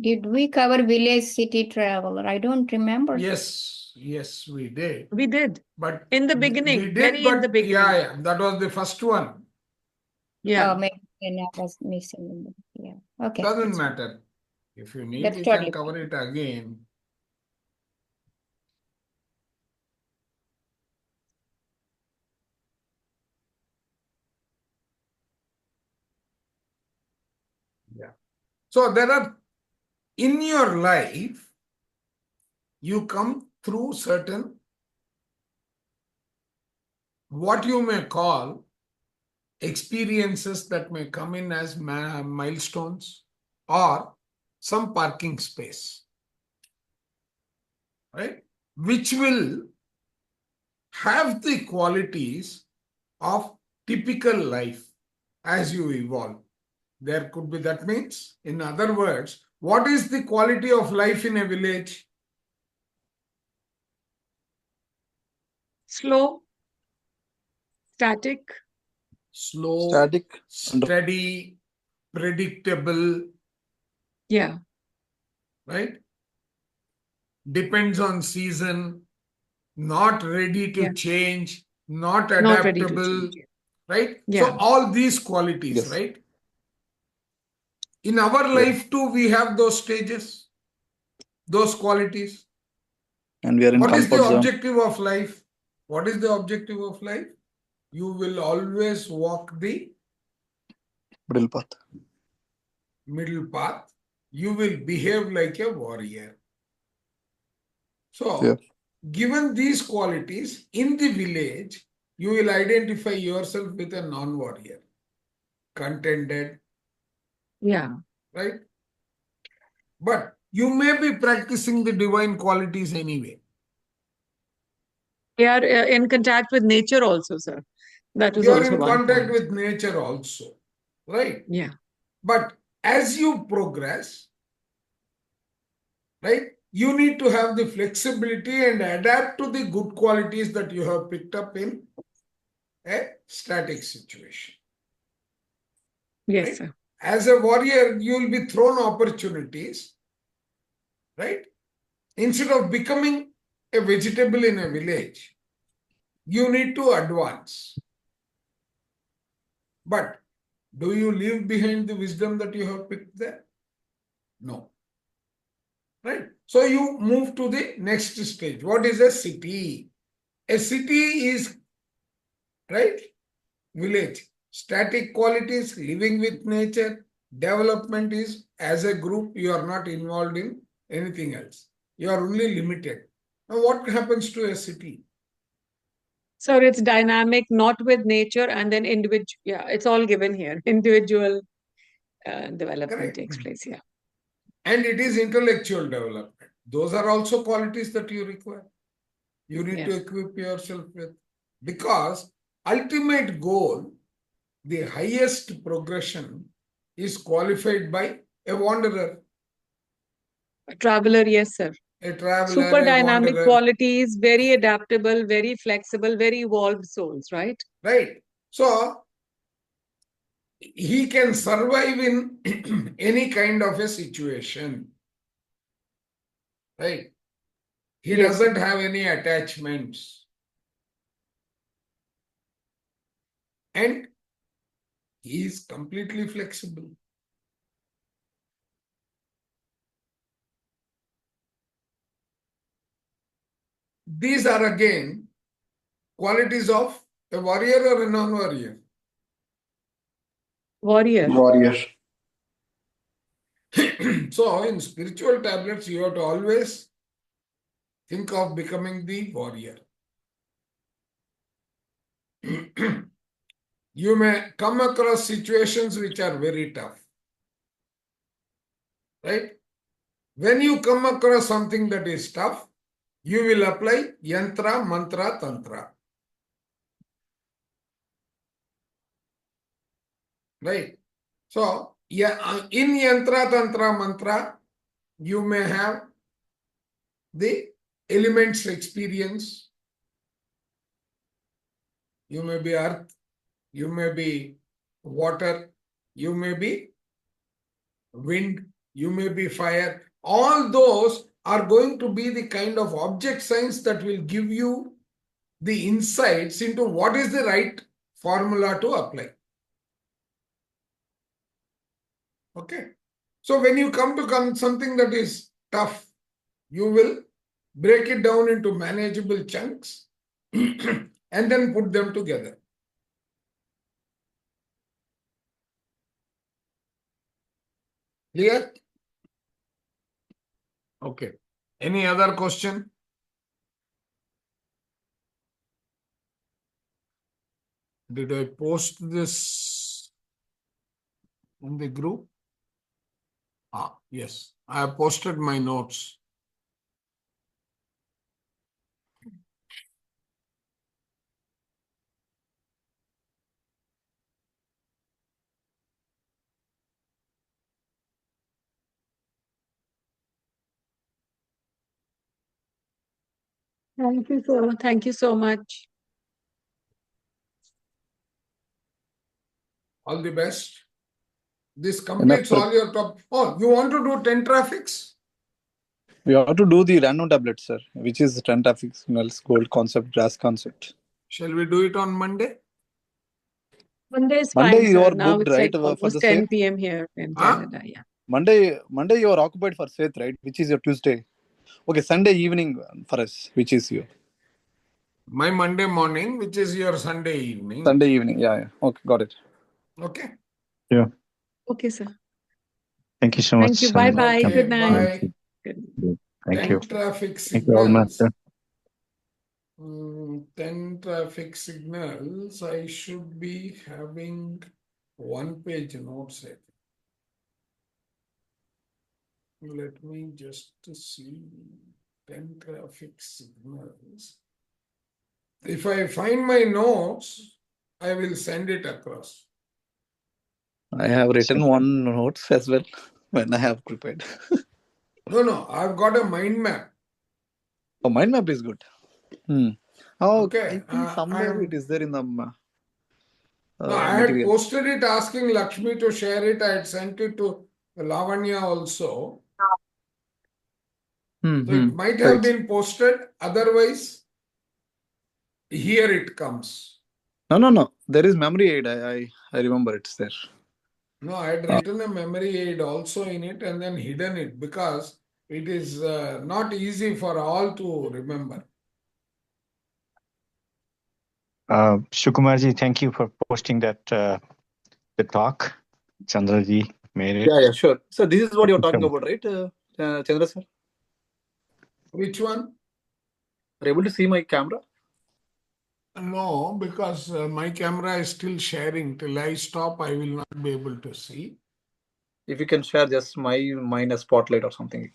Speaker 2: did we cover village, city, traveler? I don't remember.
Speaker 1: Yes, yes, we did.
Speaker 3: We did
Speaker 1: But
Speaker 3: in the
Speaker 1: we
Speaker 3: beginning,
Speaker 1: did,
Speaker 3: very in the
Speaker 1: but
Speaker 3: beginning.
Speaker 1: yeah, that was the first one.
Speaker 3: Yeah.
Speaker 2: Maybe then I was missing. Yeah. Okay.
Speaker 1: Doesn't
Speaker 2: That's,
Speaker 1: matter. If you need,
Speaker 2: that's
Speaker 1: you
Speaker 2: totally
Speaker 1: can cover
Speaker 2: fine.
Speaker 1: it again. Yeah. So there are, in your life, you come through certain, what you may call, experiences that may come in as milestones or some parking space, right? Which will have the qualities of typical life as you evolve. There could be, that means, in other words, what is the quality of life in a village?
Speaker 3: Slow, static.
Speaker 1: Slow,
Speaker 4: Static.
Speaker 1: steady, predictable,
Speaker 3: Yeah.
Speaker 1: right? Depends on season, not ready to
Speaker 3: Yeah.
Speaker 1: change, not
Speaker 3: Not ready to
Speaker 1: adaptable,
Speaker 3: change.
Speaker 1: right?
Speaker 3: Yeah.
Speaker 1: So all these qualities,
Speaker 4: Yes.
Speaker 1: right? In our
Speaker 4: Yeah.
Speaker 1: life too, we have those stages, those qualities.
Speaker 4: And we are in
Speaker 1: What is the
Speaker 4: comfort zone.
Speaker 1: objective of life? What is the objective of life? You will always walk the
Speaker 4: Middle path.
Speaker 1: middle path. You will behave like a warrior. So,
Speaker 4: Yeah.
Speaker 1: given these qualities, in the village, you will identify yourself with a non-warrior, contented,
Speaker 3: Yeah.
Speaker 1: right? But you may be practicing the divine qualities anyway.
Speaker 3: They are in contact with nature also, sir. That is
Speaker 1: You are
Speaker 3: also
Speaker 1: in
Speaker 3: one
Speaker 1: contact
Speaker 3: point.
Speaker 1: with nature also, right?
Speaker 3: Yeah.
Speaker 1: But as you progress, right, you need to have the flexibility and adapt to the good qualities that you have picked up in a static situation.
Speaker 3: Yes,
Speaker 1: Right?
Speaker 3: sir.
Speaker 1: As a warrior, you will be thrown opportunities, right? Instead of becoming a vegetable in a village, you need to advance. But do you leave behind the wisdom that you have picked there? No. Right? So you move to the next stage. What is a city? A city is, right, village. Static qualities, living with nature. Development is, as a group, you are not involved in anything else. You are only limited. Now, what happens to a city?
Speaker 3: So it's dynamic, not with nature, and then individual. Yeah, it's all given here. Individual development
Speaker 1: Correct.
Speaker 3: takes place. Yeah.
Speaker 1: And it is intellectual development. Those are also qualities that you require. You need to
Speaker 3: Yes.
Speaker 1: equip yourself with. Because ultimate goal, the highest progression, is qualified by a wanderer,
Speaker 3: A traveler, yes, sir.
Speaker 1: a traveler,
Speaker 3: Super
Speaker 1: a
Speaker 3: dynamic
Speaker 1: wanderer,
Speaker 3: qualities, very adaptable, very flexible, very evolved souls, right?
Speaker 1: right? So he can survive in any kind of a situation, right? He
Speaker 3: Yes, sir.
Speaker 1: doesn't have any attachments. And he is completely flexible. These are again qualities of a warrior or a non-warrior.
Speaker 3: Warrior.
Speaker 4: Warrior.
Speaker 1: So in spiritual tablets, you have to always think of becoming the warrior. You may come across situations which are very tough, right? When you come across something that is tough, you will apply yantra, mantra, tantra. Right? So, yeah, in yantra, tantra, mantra, you may have the elements experience. You may be earth, you may be water, you may be wind, you may be fire. All those are going to be the kind of object science that will give you the insights into what is the right formula to apply. Okay. So when you come to something that is tough, you will break it down into manageable chunks and then put them together. Clear? Okay. Any other question? Did I post this in the group? Yes. I have posted my notes.
Speaker 3: Thank you so much.
Speaker 1: All the best. This
Speaker 4: Enough,
Speaker 1: completes
Speaker 4: sir.
Speaker 1: all your top. Oh, you want to do 10 traffics?
Speaker 4: We have to do the random tablet, sir, which is 10 traffic signals, gold concept, grass concept.
Speaker 1: Shall we do it on Monday?
Speaker 3: Monday is
Speaker 4: Monday
Speaker 3: fine,
Speaker 4: you
Speaker 3: sir.
Speaker 4: are
Speaker 3: Now
Speaker 4: booked,
Speaker 3: it's
Speaker 4: right,
Speaker 3: like
Speaker 4: for
Speaker 3: almost
Speaker 4: the same?
Speaker 3: 10 p.m. here in
Speaker 1: Huh?
Speaker 3: Canada. Yeah.
Speaker 4: Monday you are occupied for Seth, right? Which is your Tuesday. Okay, Sunday evening for us, which is your
Speaker 1: My Monday morning, which is your Sunday evening.
Speaker 4: Sunday evening. Yeah, yeah. Okay, got it.
Speaker 1: Okay.
Speaker 8: Yeah.
Speaker 3: Okay, sir.
Speaker 8: Thank you so much.
Speaker 3: Thank you. Bye bye.
Speaker 1: Okay,
Speaker 3: Good night.
Speaker 1: bye.
Speaker 3: Good.
Speaker 8: Thank you.
Speaker 1: 10 traffic
Speaker 8: Thank you all,
Speaker 1: signals.
Speaker 8: Master.
Speaker 1: 10 traffic signals. I should be having one-page notes. I think. Let me just see 10 traffic signals. If I find my notes, I will send it across.
Speaker 4: I have written one notes as well when I have prepared.
Speaker 1: No, I've got a mind map.
Speaker 4: Oh, mind map is good. Oh,
Speaker 1: Okay,
Speaker 4: I think somewhere it is there in the
Speaker 1: no, I had
Speaker 4: material.
Speaker 1: posted it asking Lakshmi to share it. I had sent it to Lavanya also. So it might have
Speaker 4: Right.
Speaker 1: been posted. Otherwise, here it comes.
Speaker 4: No. There is memory aid. I remember it's there.
Speaker 1: No, I had written a memory aid also in it and then hidden it because it is not easy for all to remember.
Speaker 8: Shukumarji, thank you for posting that the talk. Chandraji made it.
Speaker 4: Yeah, sure. So this is what you're
Speaker 8: Thank you
Speaker 4: talking
Speaker 8: so
Speaker 4: about, right, Chandra sir?
Speaker 1: Which one?
Speaker 4: Are you able to see my camera?
Speaker 1: No, because my camera is still sharing. Till I stop, I will not be able to see.
Speaker 4: If you can share just mine as spotlight or something.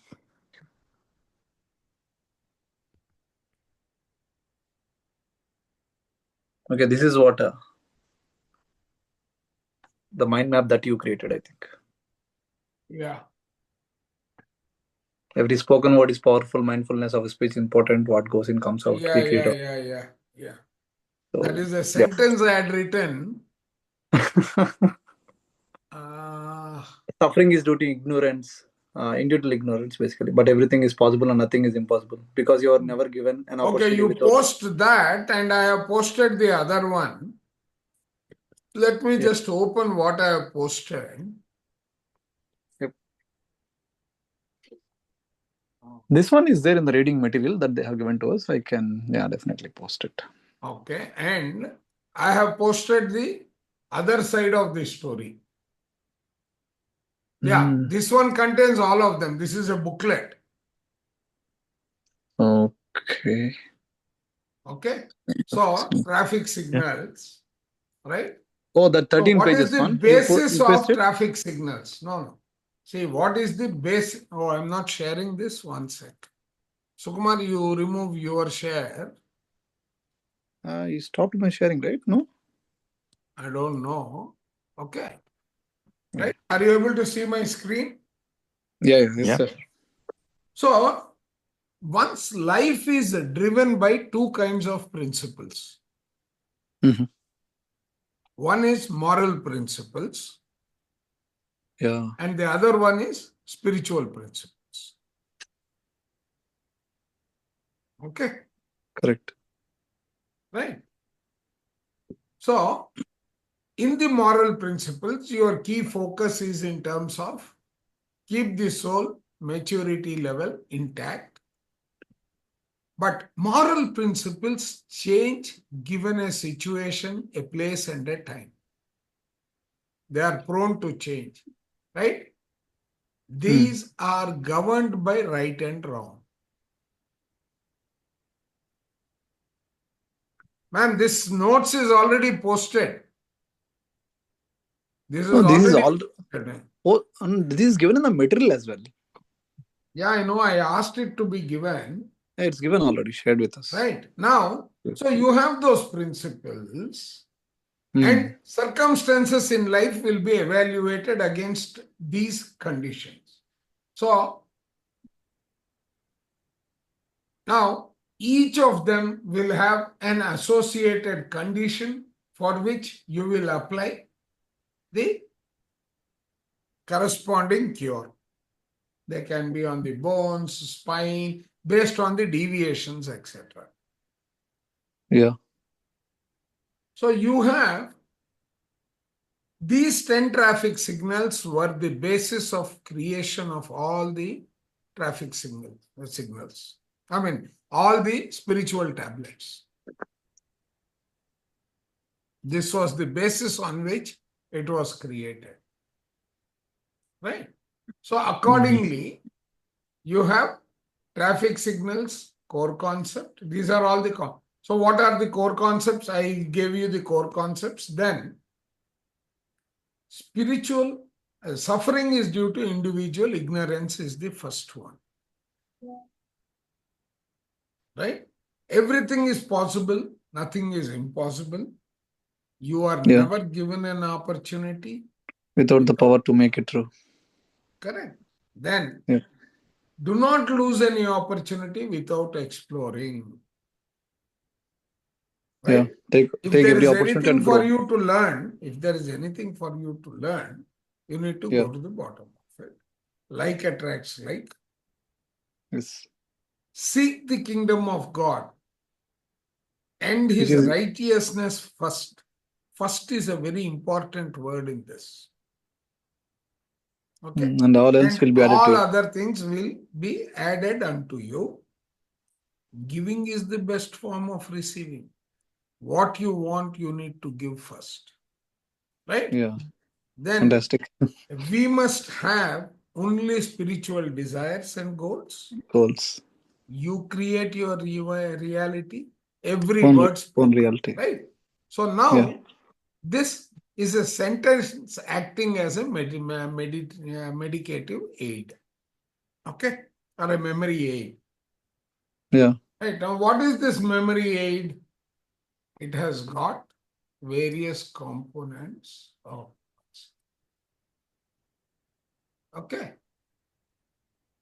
Speaker 4: Okay, this is what the mind map that you created, I think.
Speaker 1: Yeah.
Speaker 4: Every spoken word is powerful. Mindfulness of speech important. What goes in comes out.
Speaker 1: Yeah.
Speaker 4: So,
Speaker 1: That is a
Speaker 4: yeah.
Speaker 1: sentence I had written. Uh,
Speaker 4: Suffering is due to ignorance, individual ignorance, basically. But everything is possible and nothing is impossible because you are never given an opportunity.
Speaker 1: okay, you
Speaker 4: without...
Speaker 1: post that, and I have posted the other one. Let me just open what I have posted.
Speaker 4: Yep. This one is there in the reading material that they have given to us. I can, definitely post it.
Speaker 1: Okay, and I have posted the other side of the story. Yeah, this one contains all of them. This is a booklet.
Speaker 4: Okay.
Speaker 1: Okay, so traffic signals, right?
Speaker 4: Oh, the 13
Speaker 1: what
Speaker 4: pages
Speaker 1: is the
Speaker 4: one.
Speaker 1: basis
Speaker 4: You
Speaker 1: of
Speaker 4: pasted?
Speaker 1: traffic signals? No. See, what is the base? Oh, I'm not sharing this. One sec. Sukumar, you remove your share.
Speaker 4: You stopped my sharing, right? No?
Speaker 1: I don't know. Okay. Right? Are you able to see my screen?
Speaker 4: Yes, sir.
Speaker 1: So, one's life is driven by two kinds of principles. One is moral principles.
Speaker 4: Yeah.
Speaker 1: And the other one is spiritual principles. Okay.
Speaker 4: Correct.
Speaker 1: Right. So, in the moral principles, your key focus is in terms of keep the soul maturity level intact. But moral principles change given a situation, a place, and a time. They are prone to change, right? These are governed by right and wrong. Man, this notes is already posted. This is
Speaker 4: No, this is
Speaker 1: already
Speaker 4: all.
Speaker 1: posted.
Speaker 4: Oh, and this is given in the material as well.
Speaker 1: Yeah, I know. I asked it to be given.
Speaker 4: Yeah, it's given already, shared with us.
Speaker 1: Right. Now, so you have those principles,
Speaker 4: Hmm.
Speaker 1: and circumstances in life will be evaluated against these conditions. So, now each of them will have an associated condition for which you will apply the corresponding cure. They can be on the bones, spine, based on the deviations, etc.
Speaker 4: Yeah.
Speaker 1: So you have these 10 traffic signals were the basis of creation of all the traffic signals. I mean, all the spiritual tablets. This was the basis on which it was created. Right? So accordingly, you have traffic signals, core concept. These are all the so what are the core concepts? I gave you the core concepts. Then spiritual suffering is due to individual ignorance is the first one. Right? Everything is possible. Nothing is impossible. You are
Speaker 4: Yeah.
Speaker 1: never given an opportunity.
Speaker 4: Without the power to make it true.
Speaker 1: Correct. Then
Speaker 4: Yeah.
Speaker 1: do not lose any opportunity without exploring. Right?
Speaker 4: Yeah. Take
Speaker 1: If there
Speaker 4: every
Speaker 1: is
Speaker 4: opportunity
Speaker 1: anything
Speaker 4: and
Speaker 1: for
Speaker 4: grow.
Speaker 1: you to learn, if there is anything for you to learn, you need to
Speaker 4: Yeah.
Speaker 1: go to the bottom of it. Like attracts like.
Speaker 4: Yes.
Speaker 1: Seek the kingdom of God and
Speaker 4: Which
Speaker 1: his
Speaker 4: is
Speaker 1: righteousness first. First is a very important word in this. Okay.
Speaker 4: and all else
Speaker 1: And
Speaker 4: will be added
Speaker 1: all
Speaker 4: to it.
Speaker 1: other things will be added unto you. Giving is the best form of receiving. What you want, you need to give first. Right?
Speaker 4: Yeah.
Speaker 1: Then
Speaker 4: Fantastic.
Speaker 1: we must have only spiritual desires and goals.
Speaker 4: Goals.
Speaker 1: You create your reality. Every
Speaker 4: Own
Speaker 1: word spoken.
Speaker 4: reality.
Speaker 1: Right? So now,
Speaker 4: Yeah.
Speaker 1: this is a sentence acting as a medicative aid. Okay? Or a memory aid.
Speaker 4: Yeah.
Speaker 1: Right. Now, what is this memory aid? It has got various components of. Okay.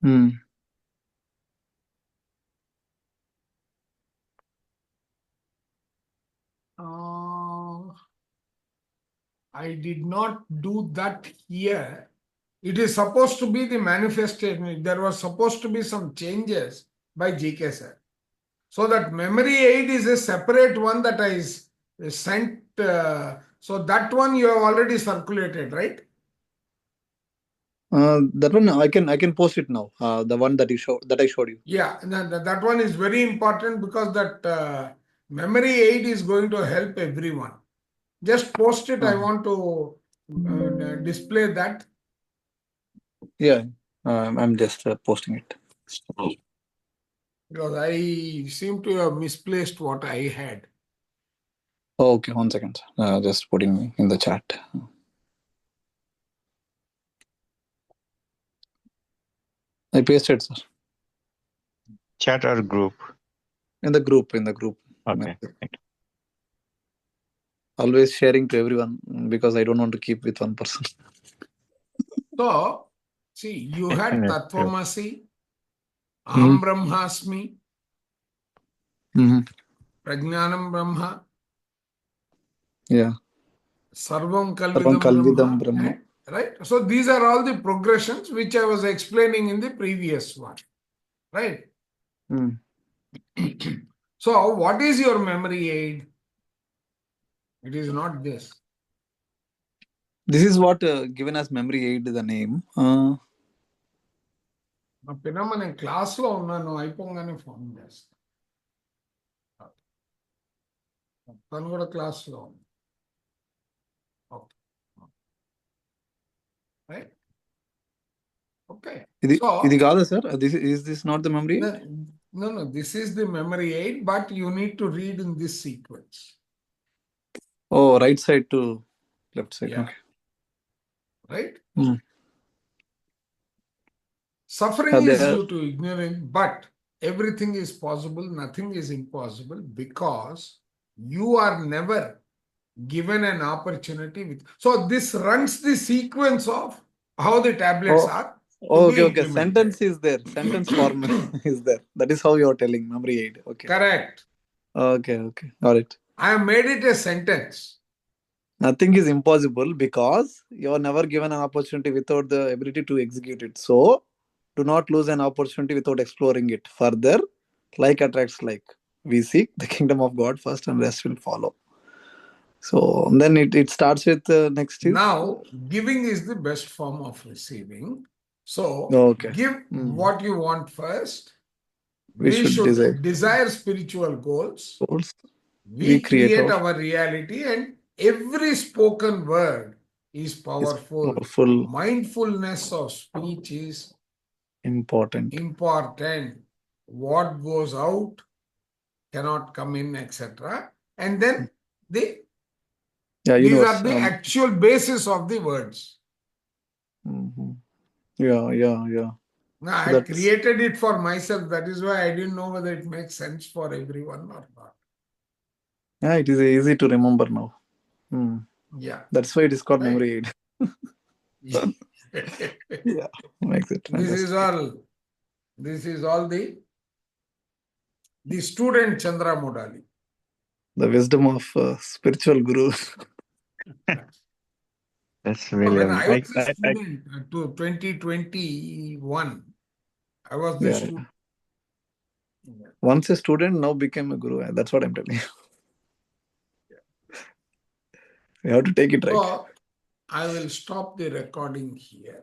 Speaker 4: Hmm.
Speaker 1: I did not do that here. It is supposed to be the manifestation. There was supposed to be some changes by GK sir. So that memory aid is a separate one that I sent. So that one you have already circulated, right?
Speaker 4: That one I can post it now. The one that I showed you.
Speaker 1: Yeah, that one is very important because that memory aid is going to help everyone. Just post it. I want to display that.
Speaker 4: Yeah. I'm just posting it.
Speaker 1: Because I seem to have misplaced what I had.
Speaker 4: Oh, okay, 1 second. Just putting in the chat. I pasted, sir.
Speaker 8: Chat or group?
Speaker 4: In the group.
Speaker 8: Okay.
Speaker 4: Always sharing to everyone because I don't want to keep with one person.
Speaker 1: So, see, you had Tattvamasi,
Speaker 4: Mhm.
Speaker 1: Aham Brahmasmi,
Speaker 4: Mhm.
Speaker 1: Prajnanam Brahma,
Speaker 4: Yeah.
Speaker 1: Sarvam
Speaker 4: Sarvam
Speaker 1: Kalvidam
Speaker 4: Kalvidam
Speaker 1: Brahma,
Speaker 4: Brahma.
Speaker 1: right? So these are all the progressions which I was explaining in the previous one, right?
Speaker 4: Mm.
Speaker 1: So what is your memory aid? It is not this.
Speaker 4: This is what given as memory aid the name.
Speaker 1: నా పిన్నమ్మ నేను class లో ఉన్నాను అయిపోగానే phone చేస్తా. తను కూడా class లో ఉంది. ఓకే రైట్ ఓకే
Speaker 4: ఇది కాదా sir? Is this not the memory aid?
Speaker 1: No, this is the memory aid, but you need to read in this sequence.
Speaker 4: Oh, right side to left side.
Speaker 1: Yeah.
Speaker 4: Okay.
Speaker 1: Right?
Speaker 4: Hmm.
Speaker 1: Suffering is
Speaker 4: there-
Speaker 1: due to ignorance, but everything is possible, nothing is impossible, because you are never given an opportunity with. So this runs the sequence of how the tablets
Speaker 4: Oh.
Speaker 1: are.
Speaker 4: Okay.
Speaker 1: implemented.
Speaker 4: Sentence is there. Sentence form is there. That is how you are telling memory aid. Okay.
Speaker 1: Correct.
Speaker 4: Okay. Got it.
Speaker 1: I have made it a sentence.
Speaker 4: Nothing is impossible because you are never given an opportunity without the ability to execute it. So do not lose an opportunity without exploring it further. Like attracts like. We seek the kingdom of God first, and rest will follow. So then it starts with next is
Speaker 1: Now, giving is the best form of receiving. So,
Speaker 4: Okay.
Speaker 1: give what you want first.
Speaker 4: We should
Speaker 1: desire spiritual goals.
Speaker 4: We create
Speaker 1: our reality, and every spoken word is powerful.
Speaker 4: powerful.
Speaker 1: Mindfulness of speech is
Speaker 4: Important.
Speaker 1: What goes out cannot come in, etc. And then these are the actual basis of the words.
Speaker 4: Yeah.
Speaker 1: Now, I created it for myself. That is why I didn't know whether it makes sense for everyone or not.
Speaker 4: Yeah, it is easy to remember now.
Speaker 1: Yeah.
Speaker 4: That's why it is called memory aid. Yeah, makes it fantastic.
Speaker 1: This is all the student Chandra Modali.
Speaker 4: The wisdom of spiritual guru.
Speaker 8: That's really
Speaker 1: When I was a student to 2021, I was the student.
Speaker 4: Once a student, now became a guru. That's what I'm telling you. You have to take it right.
Speaker 1: So, I will stop the recording here.